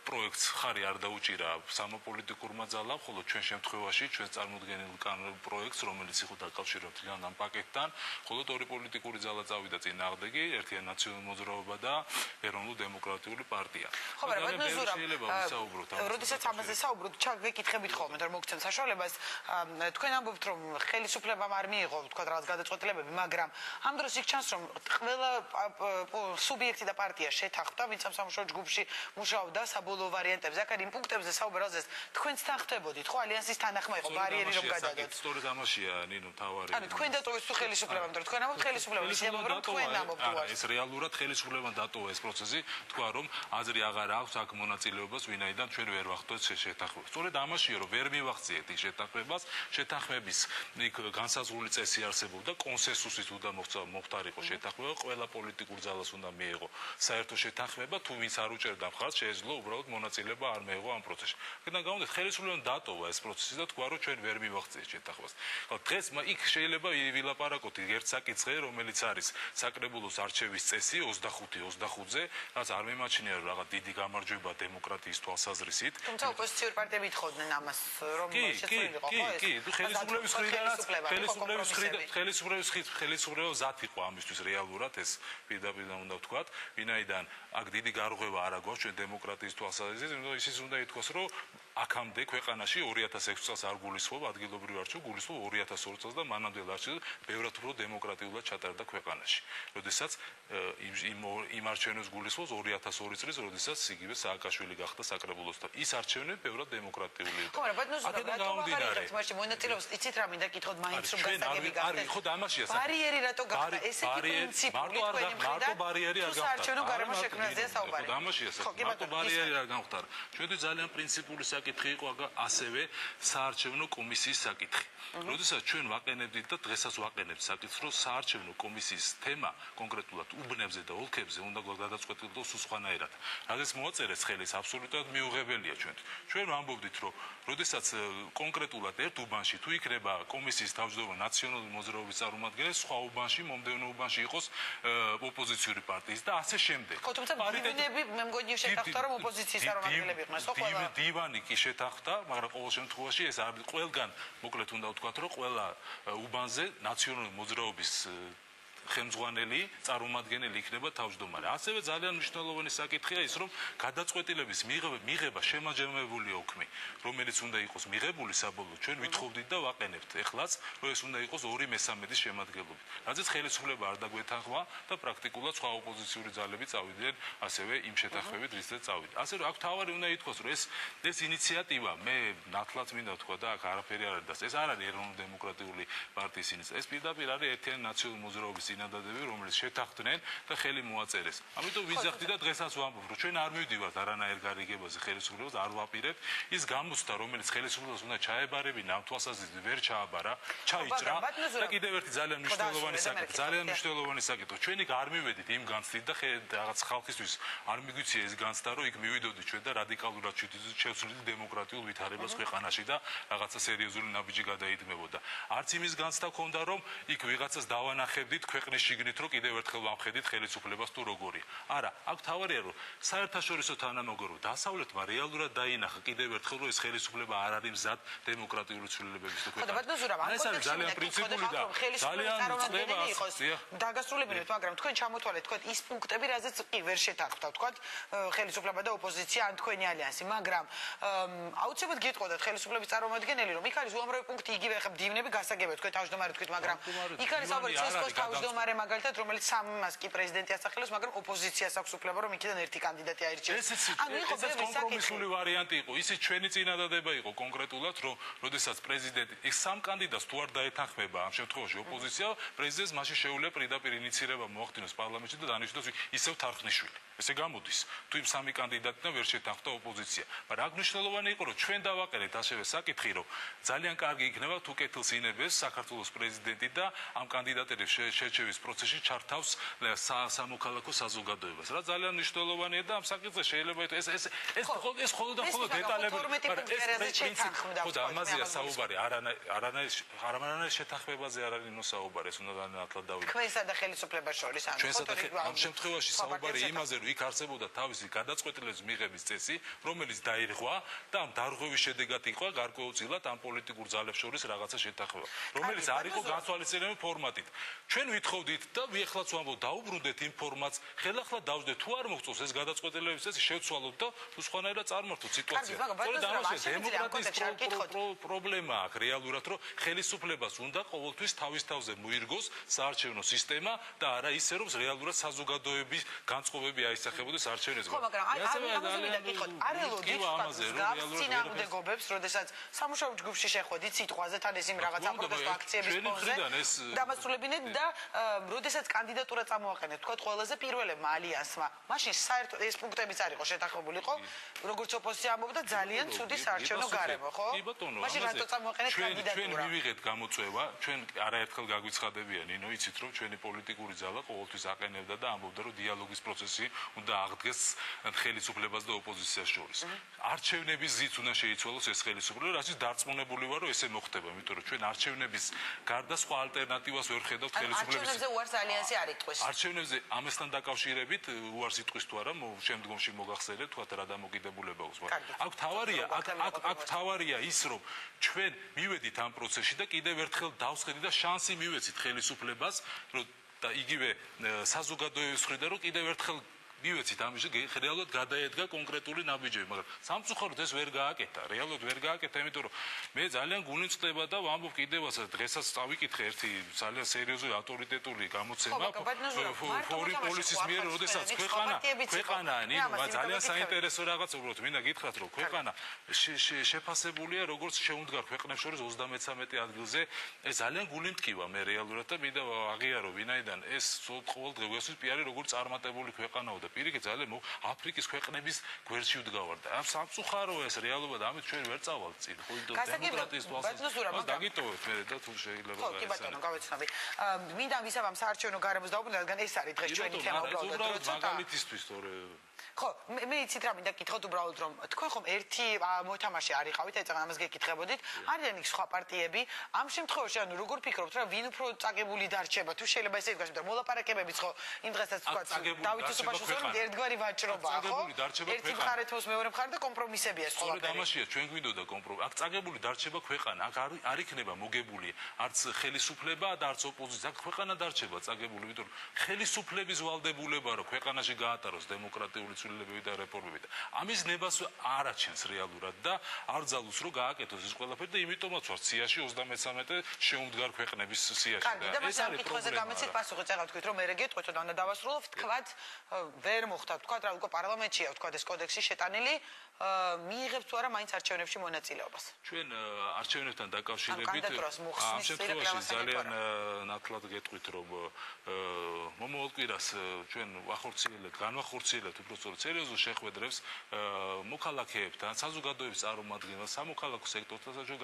პროექტს ხარი არ დაუჭირა სამოპოლიტიკურმა ძალამ, ხოლო ჩვენ შემთხვევაში ჩვენ წარმოდგენილ პროექტს, რომელიც იყო დაკავშირებული ამ პაკეტთან, ხოლო ორი პოლიტიკური ძალა წავიდა წინააღმდეგი, ერთია ნაციონალური მოძრაობა და ეროვნულ-დემოკრატიული პარტია. ხო, მაგრამ როდესაც ამაზე საუბრობთ, ჩაგეკითხებით ხოლმე, რომ მოგცემ საშუალებას, თქვენ ამბობთ, რომ ხელისუფლებამ არ მიიღო, თქვა რაღაც გადაწყვეტილებები, მაგრამ ამ დროს იქ ჩანს, რომ ყველა სუბიექტი და პარტია შეთანხმდა, ვინც ამ სამუშაო ჯგუფში მუშაობდა საბოლოო ვარიანტებზე. აქ არის იმ პუნქტებზე საუბარაზე, თქვენც თანხმდებოდით, ხო, ალიანსის თანახმა იყო ბარიერი რომ გადადოთ. სწორედ ამაშია, ნინო, თავარი. ანუ თქვენ დატოვეთ თუ ხელისუფლებამ, თქვენ ამბობთ ხელისუფლებამ, რომ თქვენ ამბობთ უარს. ეს რეალურად ხელისუფლებამ დატოვა ეს პროცესი, თქვა რომ აზრი აღარ აქვს აქ მონაწილეობას, ვინაიდან ჩვენ ვერ ვახდოთ შეთანხმებას. სწორედ ამაშია, რომ ვერ მივახციეთ ის შეთანხმებას, შეთანხმების იქ განსაზღვრული წესი არსებობდა, კონსენსუსით უნდა მოხდარიყო შეთანხმება, ყველა პოლიტიკურ ძალას უნდა მიეღო საერთო შეთანხმება, თუ ვინც არ უჭერდა მხარს, შეეძლო უბრალოდ მონაწილეობა არ მიეღო ამ პროცესში. აქედან გამომდინარე, ხელისუფლებამ დატოვა ეს პროცესი და თქვა, რომ ჩვენ ვერ მივახციეთ შეთანხმებას. დღეს იქ შეიძლება ვილაპარაკოთ ერთ საკითხზე, რომელიც არის საკრებულოს არჩევის წესი 25-ზე, რაც არ მიმაჩნია რომ რაღაც დიდი გამარჯვება დემოკრატიის თვალსაზრისით. თუმცა ოპოზიციური პარტიები ითხოვდნენ ამას, რომ შეცვლილიყო ხო ეს? კი, ხელისუფლების ზათ იყო ამისთვის რეალურად ეს პირდაპირ უნდა ვთქვათ, ვინაიდან აქ დიდი გარღვევა არ აქვს ჩვენ დემოკრატიის თვალსაზრისით, იმიტომ ისიც უნდა ითქვას, რომ აქამდე ქვეყანაში 2006 წელს არ გულისხმობ ადგილობრივ არჩევნებს, გულისხმობ 2002 წელს და მანამდე არჩევნებს ბევრად უფრო დემოკრატიულად ჩატარდა ქვეყანაში. როდესაც იმ არჩევნებს გულისხმობს 2002 წლის, როდესაც იგივე სააკაშვილი გახდა საკრებულოსთან. ის არჩევნები ბევრად დემოკრატიული იყო. ხო, მაგრამ მონაწილეობს, იცით რა მინდა კითხოთ მაინც რომ გასაგები გახდეს. ხო, და ამაშია საკითხი. ბარიერი რატო გახდა? ესეთი პრინციპული თქვენი მხრიდან. მარტო ბარიერი არ გახდა. საარჩევნო გარემო შექმნაზეა საუბარი. ხო, და ამაშია საკითხი. მარტო ბარიერი არ გამხდარა. ჩვენთვის ძალიან პრინციპული საკითხი იყო ასევე საარჩევნო კომისიის საკითხი. როდესაც ჩვენ ვაყენებდით და დღესაც ვაყენებთ საკითხს, რომ საარჩევნო კომისიის თემა კონკრეტულად უბნებზე და ოლქებზე უნდა გადაწყვეტილიყოს სულ სხვანაირად. რადგან მოაწერეს ხელის აბსოლუტურად მიუღებელია ჩვენთვის. ჩვენ ვამბობდით, რომ როდესაც კონკრეტულად ერთ უბანში თუ იქნება კომისიის თავმჯდომარე ნაციონალური მოძრაობის წარმომადგენელი, სხვა უბანში, მომდევნო უბანში იყოს ოპოზიციური პარტიის და ასე შემდეგ. ხო, თუმცა დივანები მე მგონი შეთანხმდა, რომ ოპოზიციის წარმომადგენლები იყვნენ, ხო ყველა. დივანი კი შეთანხმდა, მაგრამ ყოველ შემთხვევაში ეს არის ყველგან, მოკლედ უნდა ვთქვათ, რომ ყველა უბანზე ნაციონალური მოძრაობის ხელმძღვანელი წარმომადგენელი იქნება თავმჯდომარე. ასევე ძალიან მნიშვნელოვანი საკითხია ის, რომ გადაწყვეტილების მიღება შემაჯამებული ოქმი, რომელიც უნდა იყოს მიღებული საბოლოოდ, ჩვენ ვითხოვდით და ვაყენებთ ეხლაც, რომ ეს უნდა იყოს 2/3 შემადგენლობით. რადგან ხელისუფლება არ დაგვეთანხმა და პრაქტიკულად სხვა ოპოზიციური ძალები წავიდნენ ასევე იმ შეთანხმებით, რითაც წავიდა. ასე რომ აქ თავარი უნდა ითქვას, რომ ეს ინიციატივა მე ნათლად მინდა ვთქვა და აქ არაფერი არ არის. ეს არ არის ეროვნულ-დემოკრატიული პარტიის ინიციატივა. ეს პირდაპირ არის ერთიანი ნაციონალური მოძრაობის წინადადები, რომელიც შეთანხმდნენ და ხელი მოაწერეს. ამიტომ ვიძახდი და დღესაც ვამბობ, რომ ჩვენ არ მივდივართ არანაირ გარიგებაზე ხელისუფლებას, არ ვაპირებთ. ის გამოცდა, რომელიც ხელისუფლებას უნდა ჩაებარებინა, ამ თვალსაზრისით ვერ ჩააბარა, ჩაიჭრა და კიდევ ერთი ძალიან მნიშვნელოვანი საკითხი. ჩვენ იქ არ მივედით იმ განცდით და რაღაც ხალხისთვის არ მიგვიცია ეს განცდა, რომ იქ მივიდოდით ჩვენ და რადიკალურად შევცვლით დემოკრატიულ ვითარებას ქვეყანაში და რაღაცა სერიოზული ნაბიჯი გადაიდგმებოდა. არც იმის განცდა ქონდა, რომ იქ ვიღაცას დავანახებდით ქვეყნის შიგნით, რომ კიდევ ერთხელ ვამხედით ხელისუფლებას თუ როგორია. არა, აქ თავარია, რომ საერთაშორისო თანამეგობრობა დასავლეთმა რეალურად დაინახა კიდევ ერთხელ, რომ ეს ხელისუფლება არ არის მზად დემოკრატიული ცვლილებების თუ ქვეყანაში. ეს არის ძალიან პრინციპული და ძალიან წლება დაგასრულებინეთ, მაგრამ თქვენ ჩამოთვალეთ თქვენ ის პუნქტები, რაზეც კი ვერ შეთანხმდა, თქვენ ხელისუფლება და ოპოზიცია ან თქვენი ალიანსი, მაგრამ აუცილებლად გეტყოდათ ხელისუფლების წარმომადგენელი, რომ იქ არის უამრავი პუნქტი, იგივე ხა მდივნები გასაგებია, თქვენ თავმჯდომარე თქვით, მაგრამ იქ არის ალბათ ცესკოს თავმჯდომარე მაგალითად, რომელიც სამას კი პრეზიდენტი ასახელებს, მაგრამ ოპოზიციას აქვს უფლება, რომ იქიდან ერთი კანდიდატი აირჩიოს. ეს კომპრომისული ვარიანტი იყო, ისიც ჩვენი წინადადება იყო კონკრეტულად, რომ როდესაც პრეზიდენტი ეს სამ კანდიდატს თუ არ დაეთანხმება, ამ შემთხვევაში ოპოზიცია, პრეზიდენტს მაშინ შეუძლია პირდაპირ ინიციირება მოახდინოს პარლამენტში და დანიშნოს ისევ თარხნიშვილი. ესე გამოდის, თუ იმ სამი კანდიდატიდან ვერ შეთანხმდა ოპოზიცია. მაგრამ აქ მნიშვნელოვანი იყო, რომ ჩვენ დავაყენეთ ასევე საკითხი, რომ ძალიან კარგი იქნება თუ კეთილს ინებეს საქართველოს პრეზიდენტი და ამ კანდიდატების შერჩევის პროცესში ჩართავს სამოქალაქო საზოგადოებას. რა ძალიან მნიშვნელოვანია და ამ საკითხზე შეიძლება ეს ხოლმე და ხოლმე დეტალები, მაგრამ ეს შეთანხმდა. ხო და ამაზეა საუბარი, არანაირ შეთანხმებაზე არ არის მოსაუბარი, ეს უნდა განათლად დავიდეთ. თქვენსა და ხელისუფლებას შორის ამ შემთხვევაში საუბარი იმაზე, რომ იქ არსებობდა თავისი გადაწყვეტილების მიღების წესი, რომელიც დაირღვა და ამ დარღვევის შედეგად იყო გარკვეულწილად ამ პოლიტიკურ ძალებს შორის რაღაცა შეთანხმება, რომელიც არ იყო გათვალისწინებული ფორმატით. ჩვენ ვითხოვდით და ეხლაც ვამბობ, დაუბრუნდეთ იმ ფორმატს, ხელახლა დავждეთ, თუ არ მოგწონს ეს გადაწყვეტილების წესი, შევცვალოთ და სხვანაირად წარმართოთ სიტუაცია. სწორედ ამაზე დემოკრატიის პრობლემა აქვს რეალურად, რომ ხელისუფლებას უნდა ყოველთვის თავის თავზე მოირგოს საარჩევნო სისტემა და არა ისე, რომ რეალურად საზოგადოების განწყობები აისახებოდეს არჩევნებზე. ხო, მაგრამ აი ამაზე გითხოთ, არ ელოდით წინააღმდეგობებს, როდესაც სამუშაო ჯგუფში შეხვედით სიტყვაზე თან ეს იმ რაღაც აპროტესტო აქციების ფონზე დამასრულებინეთ და როდესაც კანდიდატურა წამოაყენეთ, თქვათ ყველაზე პირველებმა ალიანსმა, მაშინ საერთოდ ეს პუნქტებიც არ იყო შეთანხმებულიყო, როგორც ოპოზიცია ამბობდა, ძალიან ცუდი საარჩევნო გარემო, ხო? კი ბატონო, მაშინ რატო წამოაყენეთ კანდიდატურა? ჩვენ მივიღეთ გამოწვევა, ჩვენ არაერთხელ გაგვიცხადებია ნინო, იცით რომ ჩვენი პოლიტიკური ძალა ყოველთვის აყენებდა და ამბობდა რომ დიალოგის პროცესი უნდა აღდგეს ხელისუფლებას და ოპოზიციას შორის. არჩევნების ზით უნდა შეიცვალოს ეს ხელისუფლება, რასაც დარწმუნებული ვარ რომ ესე მოხდება, იმიტომ რომ ჩვენ არჩევნების გარდა სხვა ალტერნატივას ვერ ხედავთ ხელისუფლების. არჩევნებზე უარს ალიანსი არ იტყვის. არჩევნებზე ამასთან დაკავშირებით უარს იტყვის თუ არა, შემდგომში მოგახსენებთ, თქვათ რა დამოკიდებულება აქვს. აქ თავარია ის რომ ჩვენ მივედით ამ პროცესში და კიდევ ერთხელ დავსხედით და შანსი მივეცით ხელისუფლებას, რომ და იგივე საზოგადოების მხრიდან რომ კიდევ ერთხელ მივეცით ამაში რეალურად გადაედგა კონკრეტული ნაბიჯები, მაგრამ სამწუხაროდ ეს ვერ გააკეთა, რეალურად ვერ გააკეთა, იმიტომ რომ მე ძალიან გულწრფელდება და ვამბობ კიდევაც დღესაც წავიკითხე ერთი ძალიან სერიოზული ავტორიტეტული გამოცემა ფორინ პოლისის მიერ, როდესაც ქვეყანა ძალიან საინტერესო რაღაც უბრალოდ მინდა გითხრათ, რომ ქვეყანა შეფასებულია როგორც შეუმდგარ ქვეყნებს შორის 33 ადგილზე, ეს ძალიან გული მტკივა მე რეალურად და მინდა აღიარო ვინაიდან ეს ყოველდღე ვესვით პიარი როგორც წარმატებული ქვეყანაა. პირიქით ძალიან აფრიკის ქვეყნების გვერდში ვდგავარ და ამ სამწუხაროა ეს რეალობა და ამით ჩვენ ვერ წავალთ წინ. ხო იმიტომ დემოკრატიის თვალსაზრისით დაგიტოვეთ მე და თუ შეიძლება ხო, კი ბატონო, გავეცნობი. მინდა ვისავ ამ საარჩევნო გარემოს დაუბრუნდეთ, რადგან ეს არის დღეს ჩვენი თემა უბრალოდ მაგალითისთვის თორე ხო, მე იცით რა მინდა გითხოთ უბრალოდ რომ თქვენ ხომ ერთი მოთამაშე არიყავით, ეცაღან ამას გეკითხებოდით, არიან იქ სხვა პარტიები, ამ შემთხვევაში ანუ როგორ ფიქრობთ რა ვინ უფრო წაგებული დარჩება, თუ შეიძლება ესე ითქვას, რომ მოლაპარაკებებიც ხო იმ დღესაც თქვა დავით უსუპაშვილს ერთგვარი ვაჭრობაა, ხო? ერთი მხარე თავს მეორე მხარე და კომპრომისებია სხვა. სწორედ ამაშია ჩვენ გვინდოდა კომპრომისი. აქ წაგებული დარჩება ქვეყანა, აქ არ იქნება მოგებული არც ხელისუფლება და არც ოპოზიცია, აქ ქვეყანა დარჩება წაგებული, იმიტომ რომ ხელისუფლების ვალდებულება რომ ქვეყანაში გაატაროს დემოკრატიული ცვლილებებით და რეფორმებით. ამის ნებას არ აჩენს რეალურად და არ ძალუს რომ გააკეთოს ეს ყველაფერი და იმიტომაც ვარ სიაში 33 შეუმდგარ ქვეყნების სიაში და ეს არის პრობლემა. გამეცით პასუხი წეღავ თქვით რომ მე გეტყვით და უნდა დავასრულოთ თქვათ ვერ მოხდა თქვათ რა უკვე პარლამენტშია თქვათ ეს კოდექსი შეტანილი მიიღებს თუ არა მაინც არჩევნებში მონაწილეობას ჩვენ არჩევნებთან დაკავშირებით ამ შემთხვევაში ძალიან ნათლად გეტყვით რომ მომავალ კვირას ჩვენ განვახორციელებთ უფრო სწორედ სერიოზულ შეხვედრებს მოქალაქეებთან საზოგადოების წარმომადგენლებს სამოქალაქო სექტორთან ჩვენ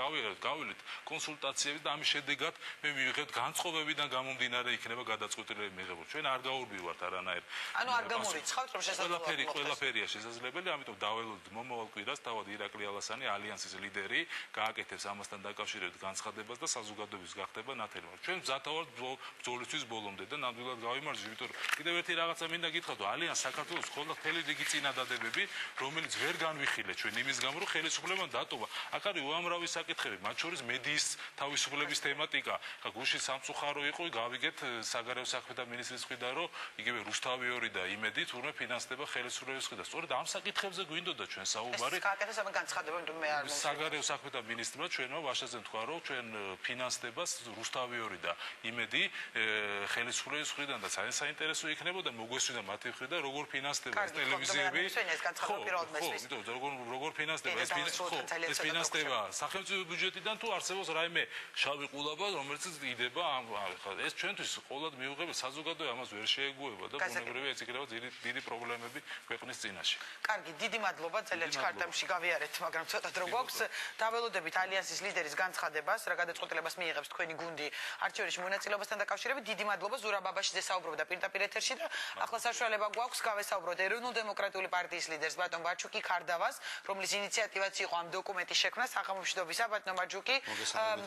გავივლით კონსულტაციები და ამის შედეგად მე მივიღებთ განწყობებიდან გამომდინარე იქნება გადაწყვეტილება მიღებული ჩვენ არ გაურბივართ არანაირ ანუ არ გამორიცხავთ რომ შესაძლებელია ყველაფერია შესაძლებელი ამიტომ დაველოდით მომავალ კვირას თავად ირაკლი ალასანი ალიანსის ლიდერი გააკეთებს ამასთან დაკავშირებით განცხადებას და საზოგადოების გახდება ნათელი ჩვენ მზათავართ ბრძოლისთვის ბოლომდე და ნამდვილად გავიმარჯვებთ იმიტომ რომ კიდევ ერთი რაღაცა მინდა გითხრათ რომ ალიანს საქართველოს ხოლმე მთელი რიგი წინადადებები რომელიც ვერ განვიხილეთ ჩვენ იმის გამო რომ ხელისუფლებამ დატოვა აქ არის უამრავი საკითხები მათ შორის მედიის თავისუფლების თემატიკა ხა გუშინ სამწუხარო იყო გავიგეთ საგარეო საქმეთა მინისტრის მხრიდან რომ იგივე რუსთავი და იმედი თურმე ფინანსდება ხელისუფლების მხრიდან სწორედ ამ საკითხებზე გვინდოდა ჩვენ საუბარი გააკეთეს ამ განცხადება თუ მე არ მომწონს საგარეო საქმეთა მინისტრმა ჩვენმა ვაშაძემ თქვა რომ ჩვენ ფინანსდება რუსთავი და იმედი ხელისუფლების მხრიდან და საინტერესო იქნებოდა მოგვესვიდა მათი მხრიდან როგორ ფინანსდება ეს ტელევიზიები როგორ ფინანსდება ეს ფინანსდება სახელმწიფო ბიუჯეტიდან თუ არსებობს რაიმე შავი ყულაბა რომელიც იდება ეს ჩვენთვის ყოველად მიუღებელი საზოგადოება ამას ვერ შეეგუება და ბუნებრივია ეს იქნება დიდი პრობლემები ქვეყნის წინაშე. კარგი, დიდი მადლობა ძალიან ჩქარტამში გავიარეთ, მაგრამ ცოტა დრო გვაქვს. დაველოდებით ალიანსის ლიდერის განცხადებას, რა გადაწყვეტილებას მიიღებს თქვენი გუნდი არჩევნებში მონაწილეობასთან დაკავშირებით. დიდი მადლობა ზურაბ ბაბაშიძე საუბრობდა პირდაპირ ეთერში და ახლა საშუალება გვაქვს გავესაუბროთ ეროვნულ-დემოკრატიული პარტიის ლიდერს ბატონ ბაჩუკი ქარდავას, რომლის ინიციატივაც იყო ამ დოკუმენტის შექმნა სახელმწიფოებისა ბატონ ბაჩუკი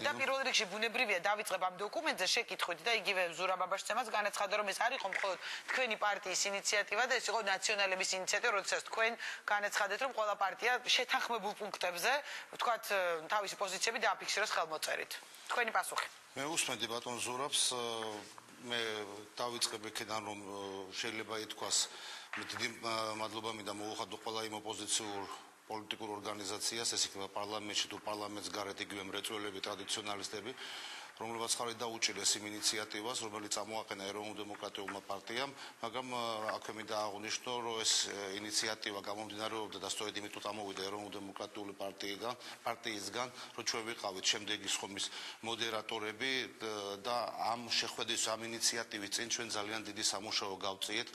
და პირველ რიგში ბუნებრივია დავიწყებ ამ დოკუმენტზე შეკითხვით და იგივე ზურაბ ბაბაშიძემაც განაცხადა რომ ეს არ იყო მხოლოდ თქვენი პარტიის ინიციატივა და ეს იყო ნაციონალების ინიციატივა, როდესაც თქვენ განაცხადეთ რომ ყველა პარტია შეთანხმებულ პუნქტებზე თქვათ თავისი პოზიციები დააფიქსიროს ხელმოწერით. თქვენი პასუხი. მე უსმენდი ბატონ ზურაბს მე დავიწყებ იქიდან რომ შეიძლება ითქვას დიდი მადლობა მინდა მოუხადო ყველა იმ ოპოზიციურ პოლიტიკურ ორგანიზაციას ეს იქნება პარლამენტში თუ პარლამენტს გარეთ იგივე მრეწველები ტრადიციონალისტები რომლებიც ხარ დაუჭირეს იმ ინიციატივას რომელიც წამოაყენა ეროვნულ-დემოკრატიულმა პარტიამ მაგრამ აქვე მინდა აღვნიშნო რომ ეს ინიციატივა გამომდინარეობდა და სწორედ იმით წამოვიდა ეროვნულ-დემოკრატიული პარტიისგან რომ ჩვენ ვიყავით შემდეგი ხომის მოდერატორები და ამ შეხვედრის ამ ინიციატივის წინ ჩვენ ძალიან დიდი სამუშაო გავწიეთ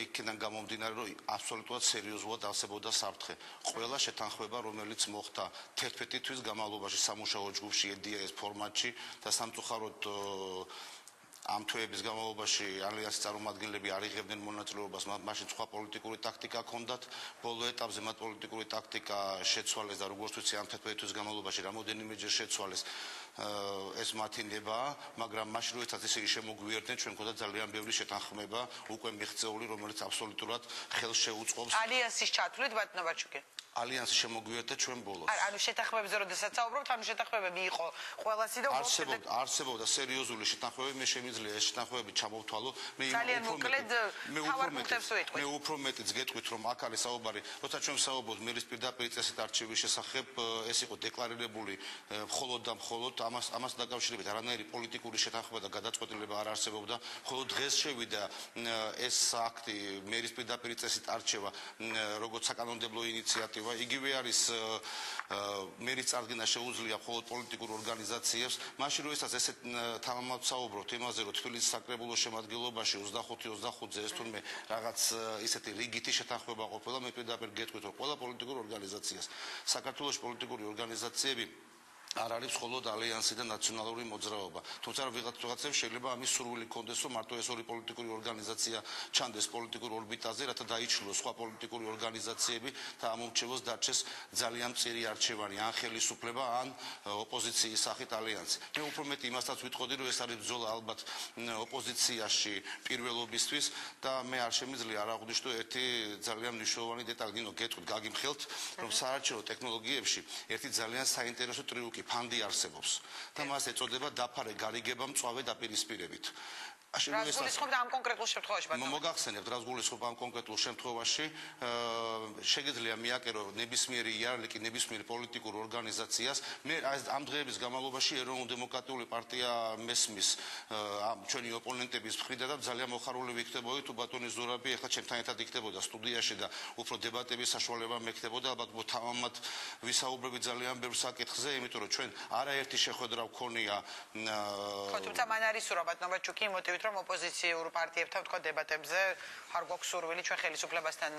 იქიდან გამომდინარე რომ აბსოლუტურად სერიოზულად არსებობდა საფრთხე ყველა შეთანხმება რომელიც მოხდა 11 თვის განმავლობაში სამუშაო ჯგუფში EDIS ფორმატში და სამწუხაროდ ამ თვეების განმავლობაში ალიანსის წარმომადგენლები არ იღებდნენ მონაწილეობას, მაშინ სხვა პოლიტიკური ტაქტიკა ჰქონდათ, ბოლო ეტაპზე მათ პოლიტიკური ტაქტიკა შეცვალეს და როგორც ვიცი ამ 11 თვის განმავლობაში რამოდენიმეჯერ შეცვალეს ეს მათი ნება, მაგრამ მაშინ როდესაც ისე შემოგვიერთდნენ, ჩვენ გვქონდა ძალიან ბევრი შეთანხმება, უკვე მიღწეული, რომელიც აბსოლუტურად ხელს შეუწყობს ალიანსის ჩათვლით ბატონ ბაჩუკი. ალიანსი შემოგვიერთდა ჩვენ ბოლოს. ანუ შეთანხმებებზე როდესაც საუბრობთ, ანუ შეთანხმებები იყო ყველასი და არსებობდა სერიოზული შეთანხმებები, მე შემიძლია ეს შეთანხმებები ჩამოვთვალო. მე უფრო მეტიც გეტყვით, რომ აქ არის საუბარი, როცა ჩვენ საუბრობთ მერის პირდაპირ წესით არჩევის შესახებ, ეს იყო დეკლარირებული მხოლოდ და მხოლოდ ამას დაკავშირებით არანაირი პოლიტიკური შეთანხმება და გადაწყვეტილება არ არსებობდა. მხოლოდ დღეს შევიდა ეს აქტი მერის პირდაპირ წესით არჩევა, როგორც საკანონმდებლო ინიციატივა. იგივე არის მერის წარდგენა შეუძლია მხოლოდ პოლიტიკურ ორგანიზაციებს. მაშინ როდესაც ესე თამამად საუბრობთ იმაზე, რომ თბილისის საკრებულოს შემადგენლობაში 25-25-ზე ეს თურმე რაღაც ისეთი რიგითი შეთანხმება ყოფილა, მე პირდაპირ გეტყვით, რომ ყველა პოლიტიკურ ორგანიზაციას საქართველოს პოლიტიკური ორგანიზაციები არ არის მხოლოდ ალიანსი და ნაციონალური მოძრაობა. თუმცა ვიღაცებს შეიძლება ამის სურვილი ჰქონდეს, რომ მარტო ეს ორი პოლიტიკური ორგანიზაცია ჩანდეს პოლიტიკურ ორბიტაზე, რათა დაიჩლოს სხვა პოლიტიკური ორგანიზაციები და ამომრჩევოს დარჩეს ძალიან მწირი არჩევანი, ან ხელისუფლება, ან ოპოზიციის სახით ალიანსი. მე უფრო მეტი იმასაც ვიტყოდი, რომ ეს არის ბრძოლა ალბათ ოპოზიციაში პირველობისთვის და მე არ შემიძლია არ აღვნიშნო ერთი ძალიან მნიშვნელოვანი დეტალი, გინო გეტყვით, გაგიმხელთ, რომ საარჩევნო ტექნოლოგიებში ერთი ძალიან საინტერესო ტრიუკი ფანდი არსებობს და მას ეწოდება დაფარე გარიგება მწვავე დაპირისპირებით. რას გულისხმობთ ამ კონკრეტულ შემთხვევაში ბატონო? მოგახსენებთ, რას გულისხმობ ამ კონკრეტულ შემთხვევაში. შეგიძლია მიაკერო ნებისმიერი იარლი ნებისმიერ პოლიტიკურ ორგანიზაციას. მე ამ დღეების განმავლობაში ეროვნულ-დემოკრატიული პარტია მესმის ჩვენი ოპონენტების მხრიდან და ძალიან მოხარული ვიქნებოდი თუ ბატონი ზურაბი ახლა ჩემთან ერთად იქნებოდა სტუდიაში და უფრო დებატების საშუალება მექნებოდა. ალბათ თავამად ვისაუბრები ძალიან ბევრ საკითხზე, იმიტომ რომ ჩვენ არაერთი შეხვედრა ვქონია. თუმცა მან არის სურა ბატონო ბაჩუკი მოტივით რომ ოპოზიციურ პარტიებთან თქვა დებატებზე არ გვაქვს სურვილი ჩვენ ხელისუფლებასთან.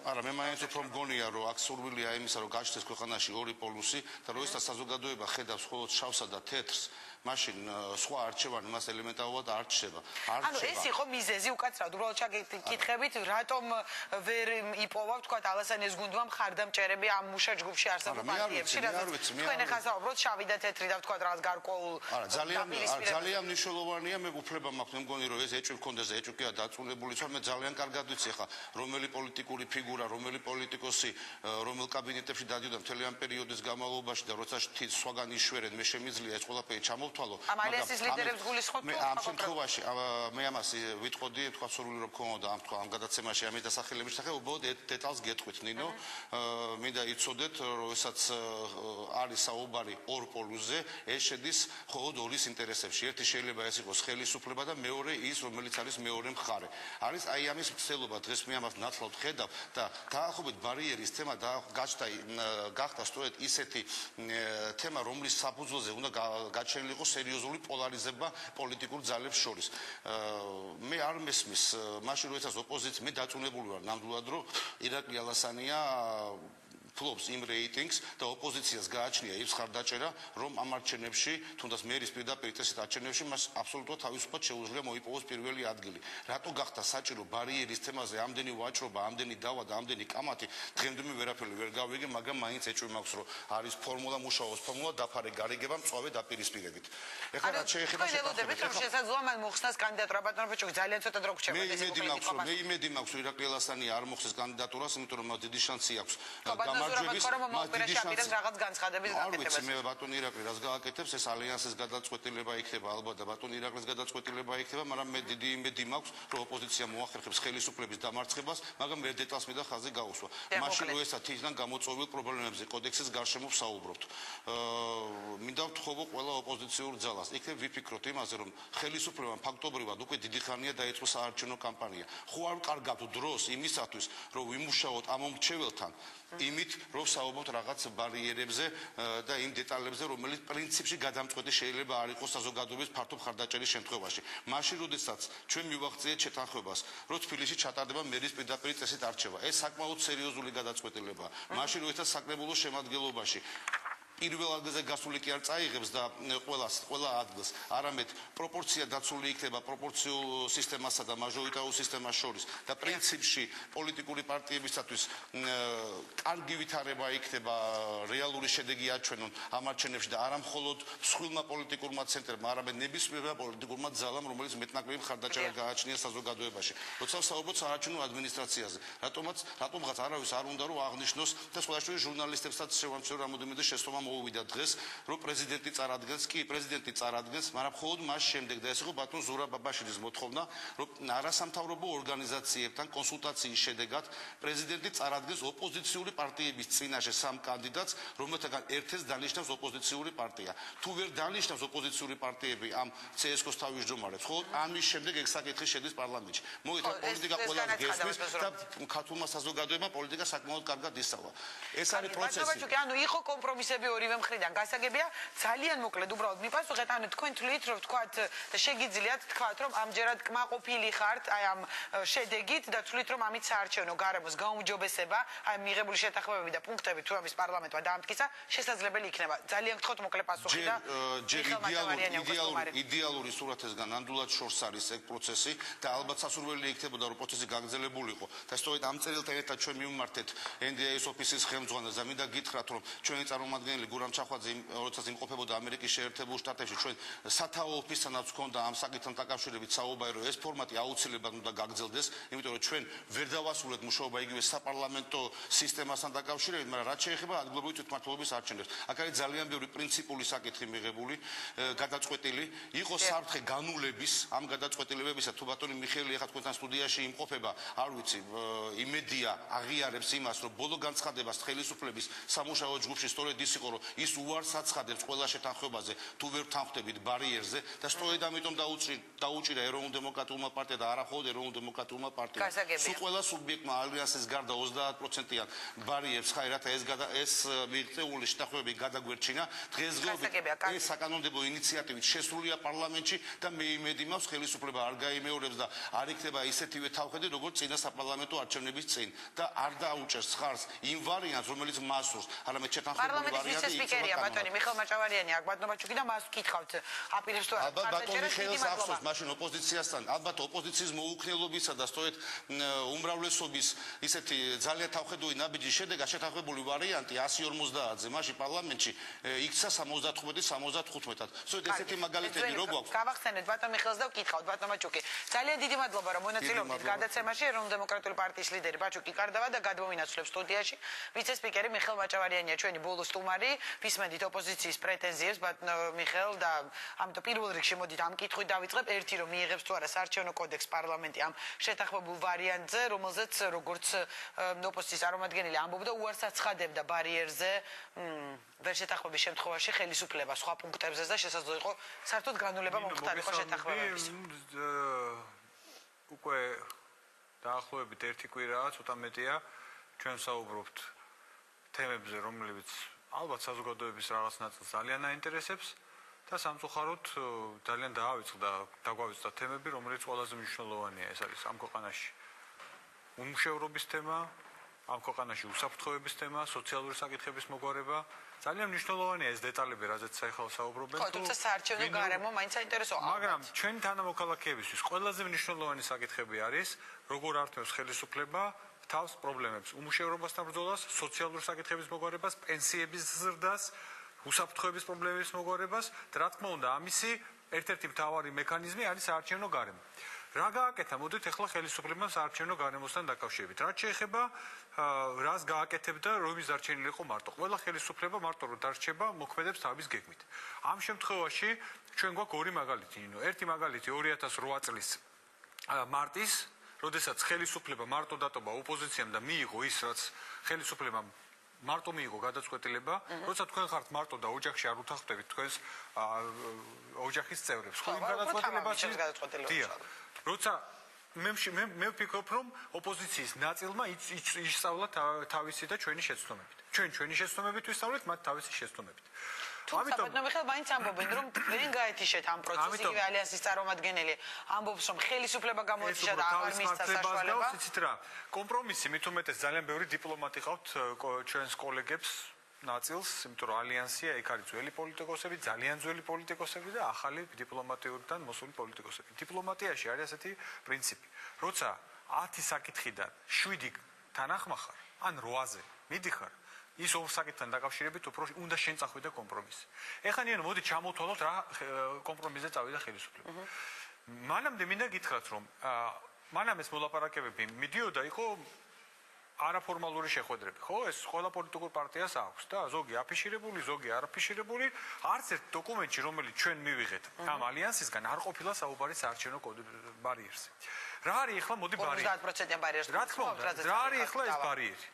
არა, მე მაინც უფრო მგონია რომ აქ სურვილია იმისა რომ გაჩნდეს ქვეყანაში ორი პოლუსი და როდესაც საზოგადოება ხედავს მხოლოდ შავსა და თეთრს მაშინ სხვა არჩევანი მას ელემენტარულად არ რჩება. ანუ ეს იყო მიზეზი უკაცრავად უბრალოდ ჩაგიკითხებით რატომ ვერ იპოვა თქვა ალასანიას გუნდმა მხარდამჭერები ამ მუშა ჯგუფში არსებულ პარტიებში რადგან თქვენ ახლა საუბრობთ შავი და თეთრი და თქვა რაღაც გარკვეულ ძალიან მნიშვნელოვანია მე უფლება მაქვს მე მგონი რომ ეს ეჭვი მქონდეს და ეჭვია დაწუნებული თორე მე ძალიან კარგად ვიცი ახლა რომელი პოლიტიკური ფიგურა რომელი პოლიტიკოსი რომელ კაბინეტებში დადიოდა მთელი ამ პერიოდის განმავლობაში და როცა სხვაგან იშვერენ მე შემიძლია ეს ყველაფერი ჩამოვთვალო ამ ალიანსის ლიდერებს გულისხმობთ მე ამ შემთხვევაში მე ამას ვიტყოდი თქვა სურვილი რომ გქონოდა ამ გადაცემაში ამის დასახელების სახე უბრალოდ დეტალს გეტყვით ნინო მინდა იცოდეთ როდესაც არის საუბარი ორ პოლუსზე ეს შედის მხოლოდ ორის ინტერესებში ერთი შეიძლება ეს იყოს ხელისუფლება და მეორე ის რომელიც არის მეორე მხარე არის აი ამის მცდელობა დღეს მე ამას ნათლად ხედავ და დაახლოებით ბარიერის თემა გახდა სწორედ ისეთი თემა რომლის საფუძველზე უნდა გაჩენილიყო სერიოზული პოლარიზება პოლიტიკურ ძალებს შორის მე არ მესმის მაშინ როდესაც ოპოზიცია მე დაწუნებული ვარ ნამდვილად რომ ირაკლი ალასანია ფლობს იმ რეიტინგს და ოპოზიციას გააჩნია ის ხარდაჭერა რომ ამ არჩევნებში თუნდაც მერის პირდაპირ წესით არჩევნებში მას აბსოლუტურად თავისუფლად შეუძლია მოიპოვოს პირველი ადგილი რატო გახდა საჭირო ბარიერის თემაზე ამდენი ვაჭრობა ამდენი დავა და ამდენი კამათი დღემდე ვერაფერი ვერ გავიგე მაგრამ მაინც ეჭვი მაქვს რომ არის ფორმულა მუშაობს ფორმულა დაფარე გარიგება მწვავე დაპირისპირებით ეხლა რაც შეეხება შეგელოდებით რომ შესაძლოა მან მოხსნას კანდიდატურა ბატონო ბაჩუკი ძალიან ცოტა დრო გრჩება მე იმედი მაქვს რომ ირაკლი ალასანია არ მოხსნეს კანდიდატურას იმიტომ რომ მას დიდი შანსი აქვს გამარჯვების მე ბატონი ირაკლი რას გააკეთებს ეს ალიანსის გადაწყვეტილება იქნება ალბათ და ბატონი ირაკლის გადაწყვეტილება იქნება მაგრამ მე დიდი იმედი მაქვს რომ ოპოზიცია მოახერხებს ხელისუფლების დამარცხებას მაგრამ მე დეტალს მინდა ხაზი გაუსვა მაშინ როდესაც თითქმის გამოწვეულ პრობლემებზე კოდექსის გარშემო ვსაუბრობთ მინდა ვთხოვო ყველა ოპოზიციურ ძალას იქნებ ვიფიქროთ იმაზე რომ ხელისუფლებამ ფაქტობრივად უკვე დიდი ხანია დაიწყო საარჩევნო კამპანია ხო არ კარგავთ დროს იმისათვის რომ ვიმუშაოთ ამ მომრჩეველთან იმით რომ საუბრობთ რაღაც ბარიერებზე და იმ დეტალებზე რომელიც პრინციპში გადამწყვეტი შეიძლება არ იყოს საზოგადოების ფართო მხარდაჭერის შემთხვევაში მაშინ როდესაც ჩვენ მივახციეთ შეთანხმებას რომ თბილისში ჩატარდება მერის პირდაპირ წესით არჩევა ეს საკმაოდ სერიოზული გადაწყვეტილებაა მაშინ როდესაც საკრებულოს შემადგენლობაში პირველ ადგილზე გასული კი არ წაიღებს და ყველა ადგილს არამედ პროპორცია დაცული იქნება პროპორციულ სისტემასა და მაჟორიტარულ სისტემას შორის და პრინციპში პოლიტიკური პარტიებისათვის კარგი ვითარება იქნება რეალური შედეგი აჩვენონ ამ არჩევნებში და არა მხოლოდ მსხვილმა პოლიტიკურმა ცენტრებმა არამედ ნებისმიერმა პოლიტიკურმა ძალამ რომელიც მეტნაკლებად მხარდაჭერა გააჩნია საზოგადოებაში როცა საუბრობთ საარჩევნო ადმინისტრაციაზე რატომღაც არავის არ უნდა რომ აღნიშნოს და სხვა შორის ჟურნალისტებსაც შევამჩნევ რამოდენიმე შესწომა მოვიდა დღეს რომ პრეზიდენტი წარადგენს კი პრეზიდენტი წარადგენს მაგრამ მხოლოდ მას შემდეგ და ეს იყო ბატონ ზურაბ ბაბაშიძის მოთხოვნა რომ არასამთავრობო ორგანიზაციებთან კონსულტაციის შედეგად პრეზიდენტი წარადგენს ოპოზიციური პარტიების წინაშე სამ კანდიდატს რომელთაგან ერთს დანიშნავს ოპოზიციური პარტია თუ ვერ დანიშნავს ოპოზიციური პარტიები ამ CSK-ს თავმჯდომარებს ხოლმე ამის შემდეგ ეგ საკითხი შედის პარლამენტში მოგეთ პოლიტიკა ყველას გესმის და ქართულმა საზოგადოებამ პოლიტიკა საკმაოდ კარგად ისწავლა ეს არის პროცესი ანუ იყო კომპრომისები ორივე მხრიდან გასაგებია ძალიან მოკლედ უბრალოდ მიპასუხეთ ანუ თქვენ თვლით რომ თქვათ შეგიძლიათ თქვათ რომ ამჯერად კმაყოფილი ხართ აი ამ შედეგით და თვლით რომ ამით საარჩევნო გარემოს გაუმჯობესება აი მიღებული შეთანხმებები და პუნქტები თუ ამის პარლამენტმა დაამტკიცა შესაძლებელი იქნება ძალიან გთხოვთ მოკლე პასუხი და იდეალური სურათისგან ნამდვილად შორს არის ეგ პროცესი და ალბათ სასურველი იქნებოდა რომ პროცესი გაგრძელებულიყო და სწორედ ამ წერილთან ერთად ჩვენ მივმართეთ NDA-ის ოფისის ხელმძღვანელს და მინდა გითხრათ რომ ჩვენი წარმომადგენელი გურამ ჩახვაძე როდესაც იმყოფებოდა ამერიკის შეერთებულ შტატებში ჩვენ სათაო ოფისთანაც ჰქონდა ამ საკითხთან დაკავშირებით საუბარი, რომ ეს ფორმატი აუცილებლად უნდა გაგრძელდეს, იმიტომ რომ ჩვენ ვერ დავასრულეთ მუშაობა იგივე საპარლამენტო სისტემასთან დაკავშირებით, მაგრამ რაც შეეხება ადგილობრივი თვითმმართველობის არჩევნებს, აქ არის ძალიან ბევრი პრინციპული საკითხი მიღებული, გადაწყვეტილი, იყო საფრთხე განულების ამ გადაწყვეტილებებისა, თუ ბატონი მიხეილი ახლა თქვენთან სტუდიაში იმყოფება, არ ვიცი, იმედია აღიარებს იმას, რომ ბოლო განცხადებას ხელისუფლების სამუშაო ჯგუფში სწორედ ის იყო, რომ ის უარს აცხადებს ყველა შეთანხმებაზე, თუ ვერ თანხმდებით ბარიერზე და სწორედ ამიტომ დაუჭირა ეროვნულ დემოკრატიულმა პარტიამ და არა მხოლოდ ეროვნულ დემოკრატიულმა პარტიამ. სულ ყველა სუბიექტმა ალიანსის გარდა 30%-იან ბარიერს ხაი, რათა ეს მიღწეული შეთანხმებები გადაგვერჩინა. დღესდღეობით ეს საკანონმდებლო ინიციატივით შესულია პარლამენტში და მე იმედი მაქვს ხელისუფლება არ გაიმეორებს და არ იქნება ისეთივე თავხედი, როგორც წინა საპარლამენტო არჩევნების წინ და არ დაუჭერს ხარს იმ ვარიანტს, რომელიც მას სურს, არამედ შეთანხმებული ვარიანტი. პარლამენტის ვიცე-სპიკერია ბატონი მიხეილ მაჭავარიანი, აქ ბატონო ბაჩუკი და მას ვკითხავთ, აპირებს თუ არა. ალბათ ბატონი მიხეილს ახსოვს მაშინ ოპოზიციასთან, ალბათ ოპოზიციის მოუქნელობისა და სწორედ უმრავლესობის ისეთი ძალიან თავხედური ნაბიჯის შედეგად შეთანხმებული ვარიანტი 150-ზე მაშინ პარლამენტში იქცა 75-75-ად. სწორედ ესეთი მაგალითები რო გვაქვს. გავახსენეთ ბატონ მიხეილს და ვკითხავთ ბატონ ბაჩუკი. ძალიან დიდი მადლობა რომ მონაწილეობდით გადაცემაში. ეროვნულ დემოკრატიული პარტიის ლიდერი ბაჩუკი კარდავა და გადმოვინაცვლებს სტუდიაში ვიცე-სპიკერი მიხეილ მაჭავარიანია ჩვენი ბოლო სტუმარი. ვისმენთ ოპოზიციის პრეტენზიებს ბატონ მიხეილ და ამიტომ პირველ რიგში მოდით ამ კითხვით დავიწყებ. ერთი რომ მიიღებს თუ არა საარჩევნო კოდექს პარლამენტი ამ შეთანხმებულ ვარიანტზე, რომელზეც როგორც ოპოზიციის წარმომადგენელი ამბობდა უარს აცხადებდა ბარიერზე ვერ შეთანხმების შემთხვევაში ხელისუფლება სხვა პუნქტებზე და შესაძლოა იყო საერთოდ განულება მომხდარიყო შეთანხმებების. უკვე დაახლოებით ერთი კვირაა, ცოტა მეტია, ჩვენ საუბრობთ თემებზე, რომლებიც ალბათ საზოგადოების რაღაც ნაწილს ძალიან აინტერესებს და სამწუხაროდ ძალიან დაგვავიწყდა თემები, რომელიც ყველაზე მნიშვნელოვანია, ეს არის ამ ქვეყანაში უმუშევრობის თემა, ამ ქვეყანაში უსაფრთხოების თემა, სოციალური საკითხების მოგვარება. ძალიან მნიშვნელოვანია ეს დეტალები, რაზეც ახლა საუბრობენ. ხო, თუმცა საარჩევნო გარემო მაინც საინტერესოა. მაგრამ ჩვენი თანამოქალაქეებისთვის ყველაზე მნიშვნელოვანი საკითხები არის, როგორ ართმევს ხელისუფლება თავს პრობლემებს, უმუშევრობასთან ბრძოლას, სოციალური საკითხების მოგვარებას, პენსიების ზრდას, უსაფრთხოების პრობლემების მოგვარებას და რა თქმა უნდა, ამისი ერთ-ერთი მთავარი მექანიზმი არის საარჩევნო გარემო. რა გააკეთა, მოდით ახლა ხელისუფლებამ საარჩევნო გარემოსთან დაკავშირებით. რაც შეეხება რას გააკეთებდა, რომ ის დარჩენილი იყო მარტო. ყველა ხელისუფლება მარტო რომ დარჩება, მოქმედებს თავის გეგმით. ამ შემთხვევაში ჩვენ გვაქვს ორი მაგალითი, ნინო. ერთი მაგალითი 2008 წლის მარტის, როდესაც ხელისუფლება მარტო დატოვა ოპოზიციამ და მიიღო ის, რაც ხელისუფლებამ მარტო მიიღო გადაწყვეტილება, როცა თქვენ ხართ მარტო და ოჯახში არ უთანხმდებით თქვენს ოჯახის წევრებს. ხო, იმ გადაწყვეტილებაში. როცა მე ვფიქრობ, რომ ოპოზიციის ნაწილმა ისწავლა თავისი და ჩვენი შეცდომებით. ჩვენი შეცდომებით ვისწავლეთ, მათ თავისი შეცდომებით. თუმცა ბატონო მიხეილ მაინც ამბობენ, რომ ვერ გაეთიშეთ ამ პროცესში, იგივე ალიანსის წარმომადგენელი ამბობს, რომ ხელისუფლება გამოეთიშა და აღარ მისცა საშუალება. იცით რა, კომპრომისი მით უმეტეს ძალიან ბევრი დიპლომატი ყავთ ჩვენს კოლეგებს ნაწილს, იმიტომ რომ ალიანსია ეგ არის ძველი პოლიტიკოსები, ძალიან ძველი პოლიტიკოსები და ახალი დიპლომატიურიდან მოსული პოლიტიკოსები. დიპლომატიაში არის ასეთი პრინციპი. როცა 10 საკითხიდან 7 თანახმახარ, ან 8-ზე მიდიხარ, ის ორ საკითხთან დაკავშირებით უფრო უნდა შენწახვიდე კომპრომისი. ეხლა ნიენ მოდი ჩამოვთვალოთ რა კომპრომისზე წავიდა ხელისუფლება. მანამდე მინდა გითხრათ, რომ მანამ ეს მოლაპარაკებები მიდიოდა, იყო არაფორმალური შეხვედრები, ხო? ეს ყველა პოლიტიკურ პარტიას აქვს და ზოგი აფიშირებული, ზოგი არაფიშირებული, არც ერთ დოკუმენტში, რომელიც ჩვენ მივიღეთ ამ ალიანსისგან არ ყოფილა საუბარი საარჩევნო ბარიერზე. რა არის ახლა მოდი ბარიერი? 50%-იან ბარიერს. რა თქმა უნდა, რა არის ახლა ეს ბარიერი?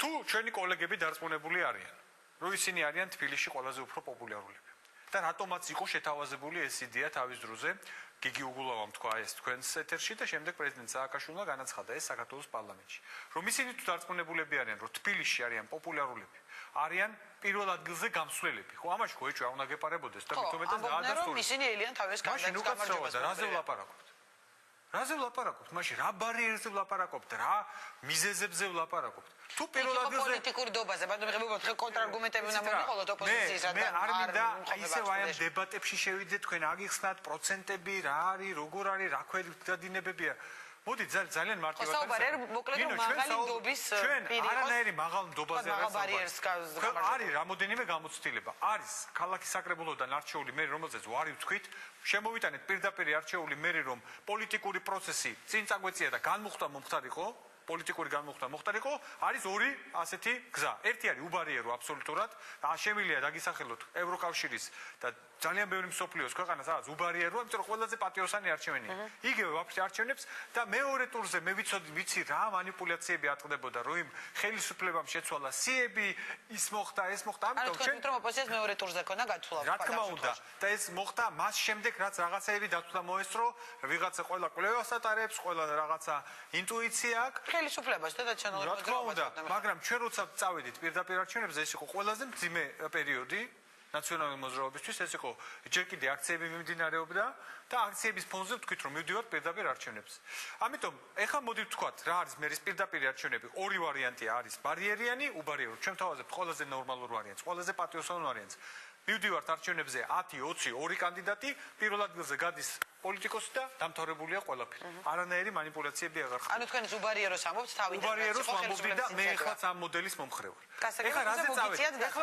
თუ ჩვენი კოლეგები დარწმუნებული არიან, რომ ისინი არიან თბილისში ყველაზე უფრო პოპულარულები და რატომაც იყო შეთავაზებული ეს იდეა თავის დროზე, გიგი უგულავამ თქვა ეს თქვენს ეთერში და შემდეგ პრეზიდენტ სააკაშვილმა განაცხადა ეს საქართველოს პარლამენტში, რომ ისინი თუ დარწმუნებულები არიან, რომ თბილისში არიან პოპულარულები, არიან პირველ ადგილზე გამსვლელები. ხო, ამაში ხო ეჭვი არ უნდა გეპარებოდეს და მით უმეტეს დაადასტუროს. ისინი ელიან თავის კანდიდატს გამარჯვებას. რაზე ვლაპარაკობთ? რაზე ვლაპარაკობთ? მაშინ რა ბარიერზე ვლაპარაკობთ? რა მიზეზებზე ვლაპარაკობთ? თუ პირველ ადგილზე პოლიტიკურ დობაზე, ბატონო მიხეილ, თქვენ კონტრარგუმენტები უნდა მოგიყოლოთ ოპოზიციის მე არ მინდა ისევ აი ამ დებატებში შევიდეთ, თქვენ აგიხსნათ პროცენტები, რა არის, როგორ არის, რა ქვედადინებებია. მოდი ძალიან მარტივად საუბარი არ მოკლედ რომ მაღალი ნდობის პირი იყოს. არანაირი მაღალ ნდობაზე არ საუბარი. არის რამოდენიმე გამოცდილება. არის ქალაქის საკრებულოდან არჩეული მერი, რომელზეც ვარი ვთქვით, შემოვიტანეთ პირდაპირ არჩეული მერი, რომ პოლიტიკური პროცესი წინ წაგვეწია და განმუხტვა მომხდარიყო, პოლიტიკური განმუხტვა მომხდარიყო, არის ორი ასეთი გზა. ერთი არის უბარიერო აბსოლუტურად, შემიძლია დაგისახელოთ ევროკავშირის და ძალიან ბევრი მსოფლიოს ქვეყანას რაღაც უბარიერო, იმიტომ რომ ყველაზე პატიოსანი არჩევნია. იგივე ვაფშე არჩევნებს და მეორე ტურზე მე ვიცი რა манипуляციები ატყდებოდა, რომ იმ ხელისუფლებამ შეცვალა სიები, ის მოხდა, ეს მოხდა, ამიტომ ჩვენ რომ ოპოზიციას მეორე ტურზე ქონა გათვლა. რა თქმა უნდა, და ეს მოხდა მას შემდეგ, რაც რაღაცაები დათვლა მოესწრო, ვიღაცა ყველა კვლევას ატარებს, ყველა რაღაცა ინტუიცია აქვს ხელისუფლებას და ჩანალებს მოძრაობას, მაგრამ ჩვენ როცა წავედით პირდაპირ არჩევნებზე, ეს იყო ყველაზე მძიმე პერიოდი ნაციონალური მოძრაობისთვის, ეს იყო ჯერ კიდე აქციები მიმდინარეობდა და აქციების ფონზე ვთქვით, რომ მივდივართ პირდაპირ არჩევნებზე. ამიტომ ეხლა მოდი ვთქვათ, რა არის მერის პირდაპირ არჩევნები? ორი ვარიანტია არის ბარიერიანი, უბარიერო. ჩვენ თავაზებთ ყველაზე ნორმალურ ვარიანტს, ყველაზე პატიოსან ვარიანტს. მივდივართ არჩევნებზე 10, 20, ორი კანდიდატი, პირველ ადგილზე გადის პოლიტიკოსი და დამთავრებულია ყველაფერი. არანაირი манипуляციები აღარ ხდება. ანუ თქვენ უბარიეროს ამბობთ თავიდან. უბარიეროს ამბობდი და მე ეხლაც ამ მოდელის მომხრევ ვარ. ეხლა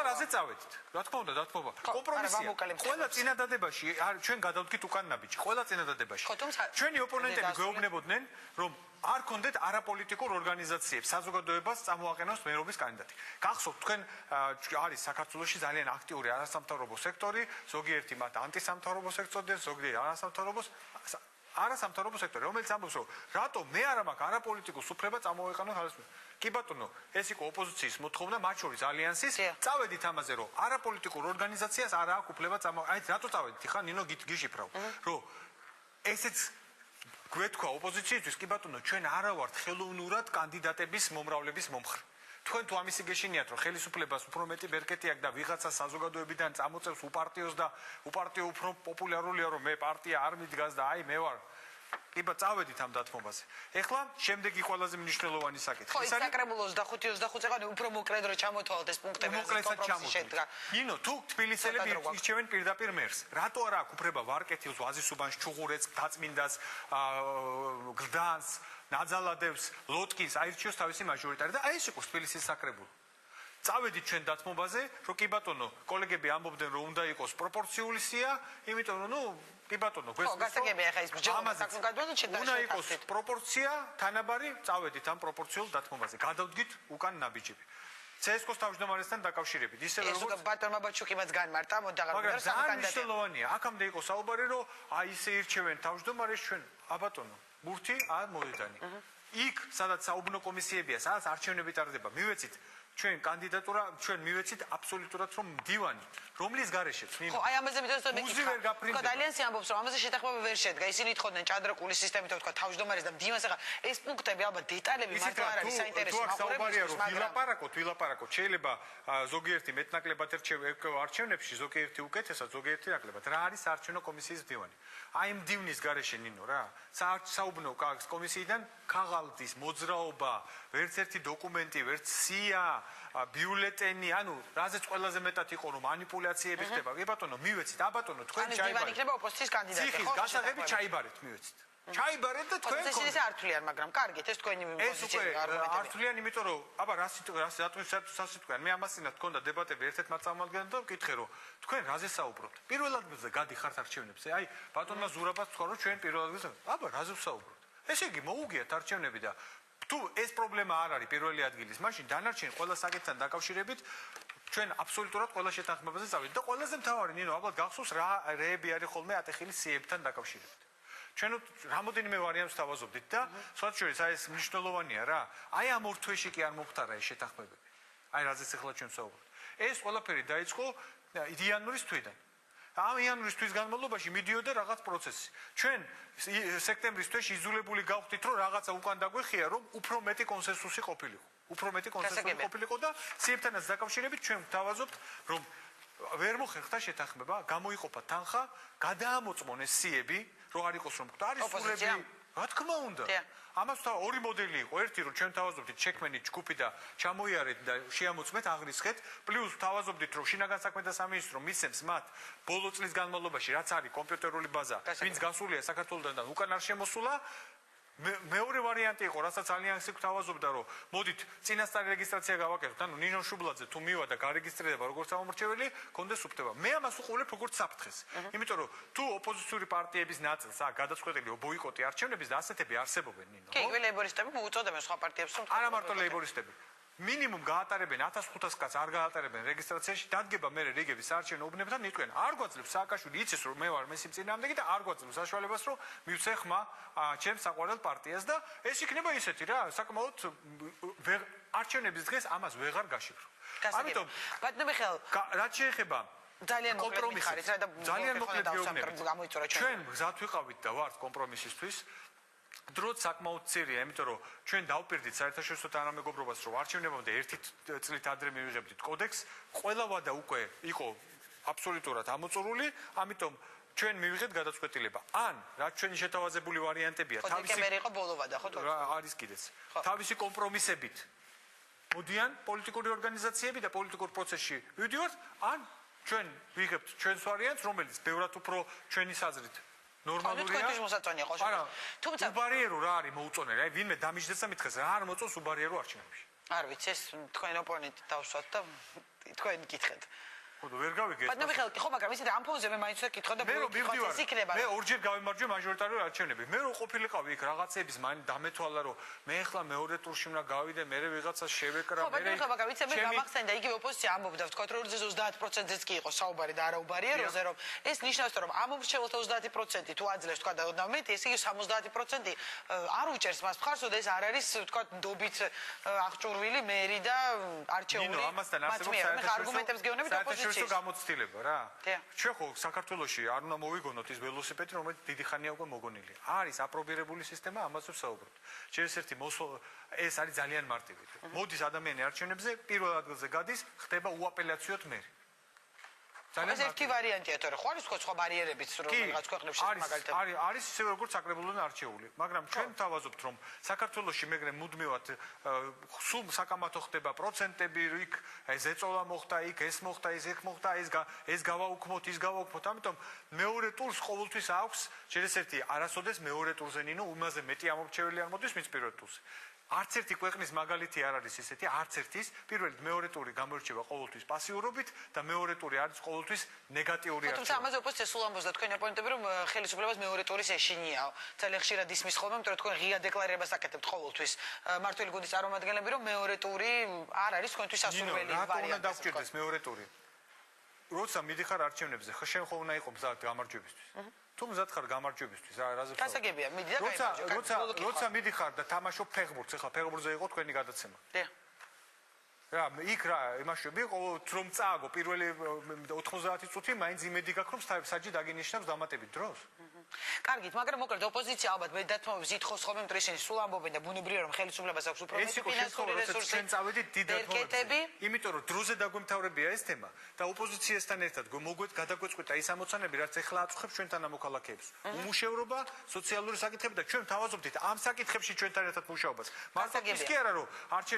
რაზე წავედით? რა თქმა უნდა, დათმობა. კომპრომისია. ყველა წინადადებაში, ჩვენ გადავდგით უკან ნაბიჯი. ყველა წინადადებაში. ჩვენი ოპონენტები გვეუბნებოდნენ, რომ არ კონდეთ არაპოლიტიკურ ორგანიზაციებს საზოგადოებას წამოაყენოს მერობის კანდიდატი. გახსოვთ, თქვენ არის საქართველოში ძალიან აქტიური არასამთავრობო სექტორი, ზოგიერთი მათ ანტისამთავრობო სექტორია, ზოგიერთი არასამთავრობო სექტორი, რომელიც ამბობს, რომ რატო მე არა მაქვს არაპოლიტიკოს უფლება წამოვეყანო ხალხს. კი ბატონო, ეს იყო ოპოზიციის მოთხოვნა, მათ შორის ალიანსის. წავედით ამაზე, რომ არაპოლიტიკურ ორგანიზაციას არ აქვს უფლება აი რატო წავედით? ხა ნინო გიშიფრავ, რომ ესეც გვეთქვა ოპოზიციისთვის, კი ბატონო, ჩვენ არა ვართ ხელოვნურად კანდიდატების მომრავლების მომხრე. თქვენ თუ ამისი გეშინიათ, რომ ხელისუფლებას უფრო მეტი ბერკეტი აქვს და ვიღაცა საზოგადოებიდან წამოწევს უპარტიოს და უპარტიო უფრო პოპულარულია, რომ მე პარტია არ მიდგას და აი მე ვარ. იბა წავედით ამ დათმობაზე. ეხლა შემდეგი ყველაზე მნიშვნელოვანი საკითხი. ეს არის საკრებულო 25-25 წელი უფრო მოკლედ რო ჩამოთვალოთ ეს პუნქტები. მოკლედაც ჩამოთვალეთ. ნინო, თუ თბილისელები ირჩევენ პირდაპირ მერს, რატო არ აქვს უფლება ვარკეთილს, ვაზისუბანს, ჩუღურეთს, დაწმინდას, გლდანს, ნაძალადევს, ლოტკინს აირჩიოს თავისი მაჟორიტარი და აი ეს იყო თბილისის საკრებულო. წავედით ჩვენ დათმობაზე, რომ კი ბატონო, კოლეგები ამბობდნენ, რომ უნდა იყოს პროპორციული სია, იმიტომ რომ კი ბატონო, გასაგებია ხა ის ბრძოლა საკონკრეტულად უნდა იყოს პროპორცია, თანაბარი, წავედით ამ პროპორციულ დათმობაზე. გადავდგით უკან ნაბიჯები. CSKO-ს თავმჯდომარესთან დაკავშირებით. ისევე როგორც ეს ბატონმა ბაჩუკიმაც განმარტა, მოდაღარდა სამ კანდიდატი. მნიშვნელოვანია, აქამდე იყო საუბარი, რომ აი ისე ირჩევენ თავმჯდომარეს ჩვენ, აბატონო, ბურთი არ მოდედანი. იქ, სადაც საუბნო კომისიებია, სადაც არჩევნები ტარდება, მივეცით ჩვენ კანდიდატურა, ჩვენ მივეცით აბსოლუტურად რომ მდივანი, რომლის გარეშეც ნინო. ხო, აი ამაზე მითხრა მე. ხო, ალიანსი ამბობს, რომ ამაზე შეთანხმება ვერ შედგა. ისინი თხოვდნენ ჭადრაკულის სისტემით, თქვა თავმჯდომარეს და მდივანს. ახლა ეს პუნქტები ალბათ დეტალები მარტო არ არის საინტერესო მაყურებელს, მაგრამ ვილაპარაკოთ. შეიძლება ზოგიერთი მეტნაკლებად არჩევნებში, ზოგიერთი უკეთესად, ზოგიერთი ნაკლებად. რა არის საარჩევნო კომისიის მდივანი? აი მდივნის გარეშე ნინო რა. საუბნო კომისიიდან ქაღალდის მოძრაობა, ვერც ერთი დოკუმენტი, ვერც სია, ბიულეტენი, ანუ რაზეც ყველაზე მეტად იყო რომ манипуляციები ხდება. კი ბატონო, მივეცით, აბატონო, თქვენ ჩაიბარეთ. ანუ დივანი იქნება ოპოზიციის კანდიდატი, ხო? ციხის გასაღები ჩაიბარეთ, მივეცით. ჩაიბარეთ და თქვენ ეს ისე ართვლიან, მაგრამ კარგით, ეს თქვენი პოზიცია არ ართვლიან, იმიტომ რომ აბა რასიტყვიან, მე ამასინათ მქონდა დებატები ერთ-ერთ მაწამოადგენლთან და ვკითხე რომ თქვენ რაზე საუბრობთ? პირველ ადგილზე გადიხართ არჩევნებზე. აი, ბატონმა ზურაბას თქვა რომ ჩვენ პირველ ადგილზე. აბა რაზე ვსაუბრობთ? ესე იგი მოუგიათ არჩევნები და თუ ეს პრობლემა არ არის პირველი ადგილის, მაშინ დანარჩენ ყველა საკითხთან დაკავშირებით ჩვენ აბსოლუტურად ყველა შეთანხმებაზე წავიდეთ და ყველაზე მთავარი ნინო, ალბათ გახსოვს რა რეები არის ხოლმე ატეხილი სიებთან დაკავშირებით. ჩვენ რამოდენიმე ვარიანტს თავაზობდით და სხვათა შორის აი ეს მნიშვნელოვანია რა. აი ამ ორ თვეში კი არ მომხდარა ეს შეთანხმებები. აი რაზეც ახლა ჩვენ ვსაუბრობთ. ეს ყველაფერი დაიწყო იანვრის თვიდან. ამ იანვრის თვის განმავლობაში მიდიოდა რაღაც პროცესი. ჩვენ სექტემბრის თვეში იზოლებული გავხდით, რომ რაღაცა უკან დაგვეხია, რომ უფრო მეტი კონსენსუსი ყოფილიყო. უფრო მეტი კონსენსუსი ყოფილიყო და სიებთანაც დაკავშირებით ჩვენ ვთავაზობთ, რომ ვერ მოხერხდა შეთანხმება, გამოიყოფა თანხა, გადაამოწმონეს სიები, რომ არ იყოს რომ არის სულები. რა თქმა უნდა. ამას ორი მოდელი იყო. ერთი რომ ჩვენ თავაზობდით შექმენით ჯგუფი და ჩამოიარეთ და შეამოწმეთ, აღრისხეთ, პლუს თავაზობდით რომ შინაგან საქმეთა სამინისტრო მისცემს მათ ბოლო წლის განმავლობაში რაც არის კომპიუტერული ბაზა, ვინც გასულია საქართველოსთან და უკან არ შემოსულა, მეორე ვარიანტი იყო, რასაც ალიანსი გვთავაზობდა, რომ მოდით წინასწარი რეგისტრაცია გავაკეთოთ, ანუ ნინო შუბლაძე თუ მივა და გარეგისტრირება როგორც ამორჩეველი, კონდეს უფლება. მე ამას უყურებ როგორც საფრთხეს. იმიტომ რომ თუ ოპოზიციური პარტიების ნაწილს გადაწყვეტილი ბოიკოტი არჩევნების და ასეთები არსებობენ, ნინო. კი, ლეიბორისტები მოუწოდებენ სხვა პარტიებს, რომ არა მარტო ლეიბორისტები. მინიმუმ გაატარებენ 1500 კაცს არ გაატარებენ რეგისტრაციაში, დადგება მე რიგების საარჩევნო უბნებთან მიტყვენ. არ გვაძლევს სააკაშვილი იცის რომ მე ვარ მესიმ წინააღმდეგი და არ გვაძლევს საშუალებას რომ მივცე ხმა ჩემს საყვარელ პარტიას და ეს იქნება ისეთი რა, საკმაოდ არჩევნების დღეს ამას ვეღარ გაშიფრო. ამიტომ ბატონო მიხეილ, რაც შეეხება ძალიან მოკლედ ხარით რა და ძალიან მოკლედ გეუბნებით. გამოიწურა ჩვენ გზად ვიყავით და ვართ კომპრომისისთვის. დროც საკმაოდ ცირია, იმიტომ რომ ჩვენ დავპირდით საერთაშორისო თანამეგობრობას, რომ არჩევნებამდე ერთი წლით ადრე მივიღებდით კოდექსს, ყველა ვადა უკვე იყო აბსოლუტურად ამოწურული, ამიტომ ჩვენ მივიღეთ გადაწყვეტილება. ან რაც ჩვენი შეთავაზებული ვარიანტებია, თავისი იყო ბოლო ვადა, ხო? არის კიდეც. თავისი კომპრომისებით მოდიან პოლიტიკური ორგანიზაციები და პოლიტიკურ პროცესში ვიდიოთ, ან ჩვენ ვიღებთ ჩვენს ვარიანტს, რომელიც ბევრად უფრო ჩვენი საზრით ნორმალურია. თუმცა უბარიერო რა არის მოუწონელი? აი ვინმე დამიჯდეს და მითხეს რა არ მოწონს უბარიერო არჩევნებში. არ ვიცი, ეს თქვენ ოპონენტი დავსვათ და თქვენ გითხეთ. ხო, ვერ გავიგეთ. ბატონო მიხეილ, ხო, მაგრამ ისეთი ამ ფონზე მე მაინც ვეკითხო და ეს იქნება. მე ორჯერ გავიმარჯვე მაჟორიტარული არჩევნები. მე რო ყოფილიყავი იქ რაღაცების მან დამეთვალა რომ მე ახლა მეორე ტურში უნდა გავიდე, მე ვიღაცას შევეკრა, მე. ხო, ბატონო მიხეილ, მაგრამ ვიცი მე გამახსენდა იგივე ოპოზიცია ამბობდა, ვთქვა რომ 30%-იც კი იყო საუბარი და არა უბარიეროზე, რომ ეს ნიშნავს რომ ამ მომრჩეველთა 30% თუ აძლევს თქვა და 20, ეს იგი 70% არ უჭერს მას მხარს, რომ ეს არ არის ვთქვა დობით აღჭურვილი მერი და არჩეული. ნინო, ამასთან არსებობს არგუმენტებს გეუბნებით ოპოზიცია ეს გამოცდილება რა. ჩვენ ხო საქართველოში არ უნდა მოვიგონოთ ის ველოსიპედი, რომელიც დიდი ხანია უკვე მოგონილი. არის აპრობირებული სისტემა, ამაზე ვსაუბრობთ. ერთ-ერთი ეს არის ძალიან მარტივი. მოდის ადამიანი არჩევნებზე, პირველ ადგილზე გადის, ხდება უაპელაციოდ მერი. ეს ერთი ვარიანტია თორე ხო არის სხვა ბარიერებიც რომ რაღაც ქვეყნებში მაგალითად არის ისევე როგორც საკრებულოდან არჩეული, მაგრამ ჩვენ ვთავაზობთ რომ საქართველოში მეგრე მუდმივად სულ საკამათო ხდება პროცენტები, იქ ეს ეწოლა მოხდა, იქ ეს მოხდა, ეს მოხდა, ეს გავაუქმოთ, ის გავაუქმოთ, ამიტომ მეორე ტურს ყოველთვის აქვს შეიძლება არასოდეს მეორე ტურზე ნინო უმაზე მეტი ამორჩეველი არ მოდის მის პირველ ტურზე. არც ერთი ქვეყნის მაგალითი არ არის ესეთი, არც ერთის პირველ მეორე ტური გამორჩება ყოველთვის პასიურობით და მეორე ტური არის ყოველთვის ნეგატიური არჩევა. თუმცა ამაზე ოპოზიცია სულ ამბობს და თქვენი ოპონენტები რომ ხელისუფლებას მეორე ტურის ეშინიაო. ძალიან ხშირად ისმის ხოლმე, იმიტომ რომ თქვენ ღია დეკლარირებას აკეთებთ ყოველთვის. მართველი გუნდის წარმომადგენლები რომ მეორე ტური არ არის თქვენთვის სასურველი ვარიანტი. რატომ უნდა დავჭირდეს მეორე ტური? როცა მიდიხარ არჩევნებზე, შენ ხო უნდა იყო მზად გამარჯვებისთვის. თუ მზად ხარ გამარჯვებისთვის, რაზე ვსაუბრობ? გასაგებია, მიდი და გამარჯვე. როცა მიდიხარ და თამაშობ ფეხბურთს, ეხლა ფეხბურთზე იყო თქვენი გადაცემა. რა, იქ რა, იმაშები, რომ წააგო პირველი 90 წუთი, მაინც იმედი გაქვს, რომ საჯი დაგინიშნავს დამატებით დროს. კარგით, მაგრამ მოკლედ ოპოზიცია ალბათ მე დათმობებს ითხოვს ხოლმე, რომ ისინი სულ ამბობენ და ბუნებრივია რომ ხელისუფლებას აქვს უფრო მეტი ფინანსური რესურსი. ჩვენ წავედით დიდ დათმობებში. იმიტომ რომ დროზე დაგვემთავრებია ეს თემა და ოპოზიციასთან ერთად გადაგვეწყვეტა ის ამოცანები, რაც ეხლა აწუხებს ჩვენთან ამოქალაქეებს. უმუშევრობა, სოციალური საკითხები და ჩვენ თავაზობთ ამ საკითხებში ჩვენთან ერთად მუშაობას. მარტო ის კი არა რომ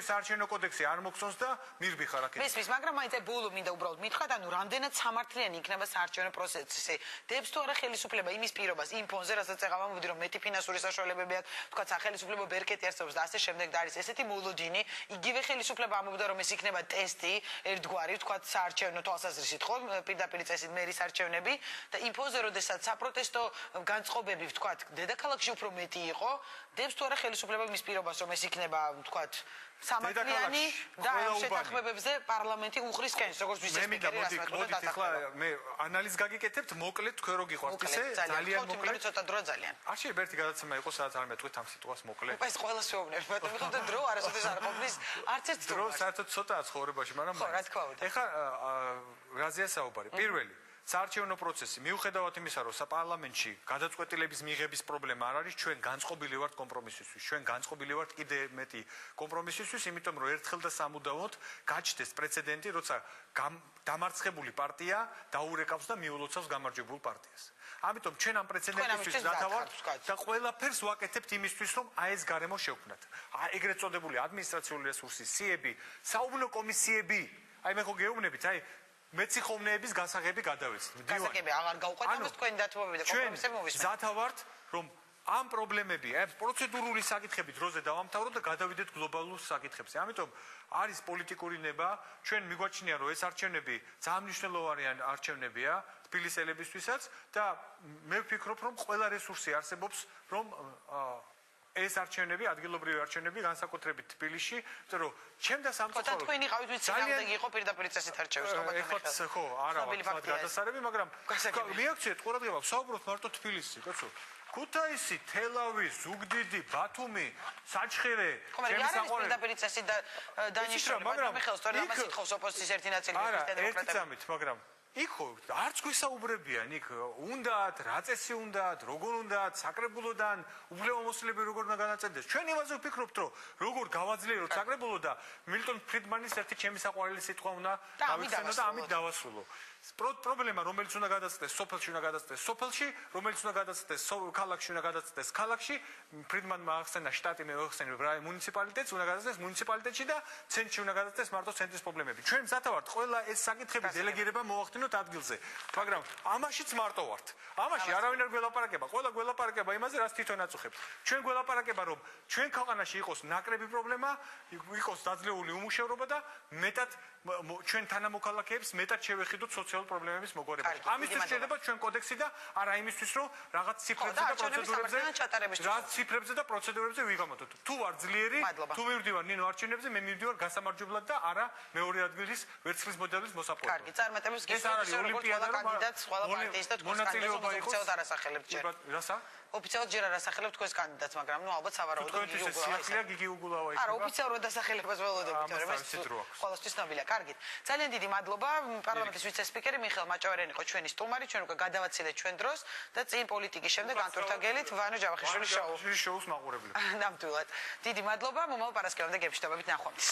საარჩევნო კოდექსი არ მოგწონს და მირბიხარ აქეთ. მისმის, მაგრამ მაინც ბოლო მინდა უბრალოდ მითხრათ, ანუ რამდენად სამართლიანი იქნება საარჩევნო პროცესი. დებს თუ არა ხელისუფლება იმის პირობას იმ ფონზე, რასაც ეხლა ვამბობდი, რომ მეტი ფინანსური საშუალებები აქვს, თქვა სახელმწიფო ბერკეტი არსებობს და ასე შემდეგ და არის ესეთი მოლოდინი, იგივე ხელისუფლება ამბობდა, რომ ეს იქნება ტესტი, ერთგვარი, თქვა საარჩევნო თვალსაზრისით, ხო, პირდაპირ წესით მერის არჩევნები და იმ ფონზე, როდესაც საპროტესტო განწყობები, თქვა, დედაქალაქში უფრო მეტი იყო, დებს თუ არა ხელისუფლება იმის პირობას, რომ ეს იქნება, თქვა, სამართლიანი და ამ შეთანხმებებზე პარლამენტი უხრის კენს, როგორც ვიცით, სპიკერი რასმეთქონდა ახლა მე ანალიზ გაგიკეთებთ, მოკლედ თქვენ რო გიყვართ ისე ძალიან მოკლედ ცოტა დრო ძალიან. არ შეიძლება ერთი გადაცემა იყოს, სადაც არ მეტყვით ამ სიტყვას მოკლედ. ეს ყველას ვეუბნებ, მაგრამ მიხოთ დრო არასოდეს არ ყოფნის, არც ერთ დრო საერთოდ ცოტაა ცხოვრებაში, მაგრამ ხო, რა თქმა უნდა. ეხლა რაზეა საუბარი? პირველი საარჩევნო პროცესი მიუხედავად იმისა, რომ საპარლამენტში გადაწყვეტილების მიღების პრობლემა არ არის, ჩვენ განწყობილი ვართ კომპრომისისთვის. ჩვენ განწყობილი ვართ კიდე მეტი კომპრომისისთვის, იმიტომ რომ ერთხელ და სამუდამოდ გაჩნდეს პრეცედენტი, როცა დამარცხებული პარტია დაურეკავს და მიულოცავს გამარჯვებულ პარტიას. ამიტომ ჩვენ ამ პრეცედენტისთვის დათავართ და ყველაფერს ვაკეთებთ იმისთვის, რომ აი ეს გარემო შევქმნათ. ეგრეთ წოდებული ადმინისტრაციული რესურსი, სიები, საუბნო კომისიები, აი მე ხო გეუბნებით, აი მეციხოვნეების გასაღები გადავეცით. გასაგები აღარ გავყვეთ ამას თქვენი დათმობები და კომპრომისები მოვისმენთ. ჩვენ ზათავართ რომ ამ პრობლემები, ეს პროცედურული საკითხები დროზე დავამთავროთ და გადავიდეთ გლობალურ საკითხებზე. ამიტომ არის პოლიტიკური ნება, ჩვენ მიგვაჩნია, რომ ეს არჩევნები ძალიან მნიშვნელოვანი არჩევნებია თბილისის ელებისთვისაც და მე ვფიქრობ, რომ ყველა რესურსი არსებობს, რომ ეს არჩევნები, ადგილობრივი არჩევნები განსაკუთრებით თბილისში, იმიტომ რომ ჩემდა სამწუხაროდ და თქვენი ყავით ვიცი რამდენი იყო პირდაპირ წესით არჩევის ეხლა ხო, არა ვარ გადასარები, მაგრამ მიაქციეთ ყურადღება, ვსაუბრობთ მარტო თბილისში, კაცო. ქუთაისი, თელავი, ზუგდიდი, ბათუმი, საჩხერე, ჩემი საყვარელი პირდაპირ წესით და დანიშნული, მაგრამ ხელ სწორედ ამას ითხოვს ოპოზიციის ერთი ნაწილი ქრისტიან დემოკრატები. მაგრამ იქო არც გვესაუბრებიან იქ უნდათ რა წესი უნდათ როგორ უნდათ საკრებულოდან უფლებამოსილები როგორ უნდა განაწილდეს ჩვენ იმაზე ვფიქრობთ რომ როგორ გავაძლიეროთ საკრებულო და მილტონ ფრიდმანის ერთი ჩემი საყვარელი სიტყვა უნდა გავიხსენო და ამით დავასრულო პრობლემა რომელიც უნდა გადაწყვეტეს სოფელში უნდა გადაწყვეტეს სოფელში რომელიც უნდა გადაწყვეტეს ქალაქში უნდა გადაწყვეტეს ქალაქში ფრიდმანმა ახსენა შტატი მე ვახსენე მუნიციპალიტეტს უნდა გადაწყვეტეს მუნიციპალიტეტში და ცენტრში უნდა გადაწყვეტეს მარტო ცენტრის პრობლემები ჩვენ მზათა ვართ ყველა ეს საკითხები დელეგირება მოვახდინოთ ადგილზე მაგრამ ამაშიც მარტო ვართ ამაში არავინ არ გველაპარაკება ყველა გველაპარაკება იმაზე რაც თვითონ აწუხებთ ჩვენ გველაპარაკება რომ ჩვენ ქვეყანაში იყოს ნაკრები პრობლემა იყოს დაძლეული უმუშევრობა და მეტად ჩვენ თანამოქალაქეებს მეტად შევეხიდოთ სოციალურ პრობლემების მოგვარებაში. ამისთვის შეიძლება ჩვენ კოდექსი და არა იმისთვის, რომ რაღაც ციფრებზე და პროცედურებზე ვიღამოთ. თუ ვარ ძლიერი, თუ მივდივარ ნინო არჩევნებზე, მე მივდივარ გასამარჯვებლად და არა მეორე ადგილის ვერცხლის მოდელის მოსაპოვებლად. კარგი, წარმატებებს გისურვებთ ყველა კანდიდატს, ყველა პარტიის და თქვენს კანდიდატს ოფიციალურად არ ასახელებთ ჯერ. რასა? ოფიციალურად ჯერ არ ასახელებთ თქვენს კანდიდატს, მაგრამ ნუ ალბათ სავარაუდოდ გიგი უგულავა იქნება. არა, ოფიციალურად ასახელებას ველოდებით, რომ ეს ყოველთვის ცნობილია. კარგით. ძალიან დიდი მადლობა. პარლამენტის ვიცე-სპიკერი მიხეილ მაჭავარიანი იყო ჩვენი სტუმარი, ჩვენ უკვე გადავაცილეთ ჩვენ დროს და წინ პოლიტიკის შემდეგ განტურთაგელით ვანო ჯავახიშვილის შოუს მაყურებლებს. ნამდვილად. დიდი მადლობა. მომავალ პარასკევამდე გემშვიდობებით ნახვამდის.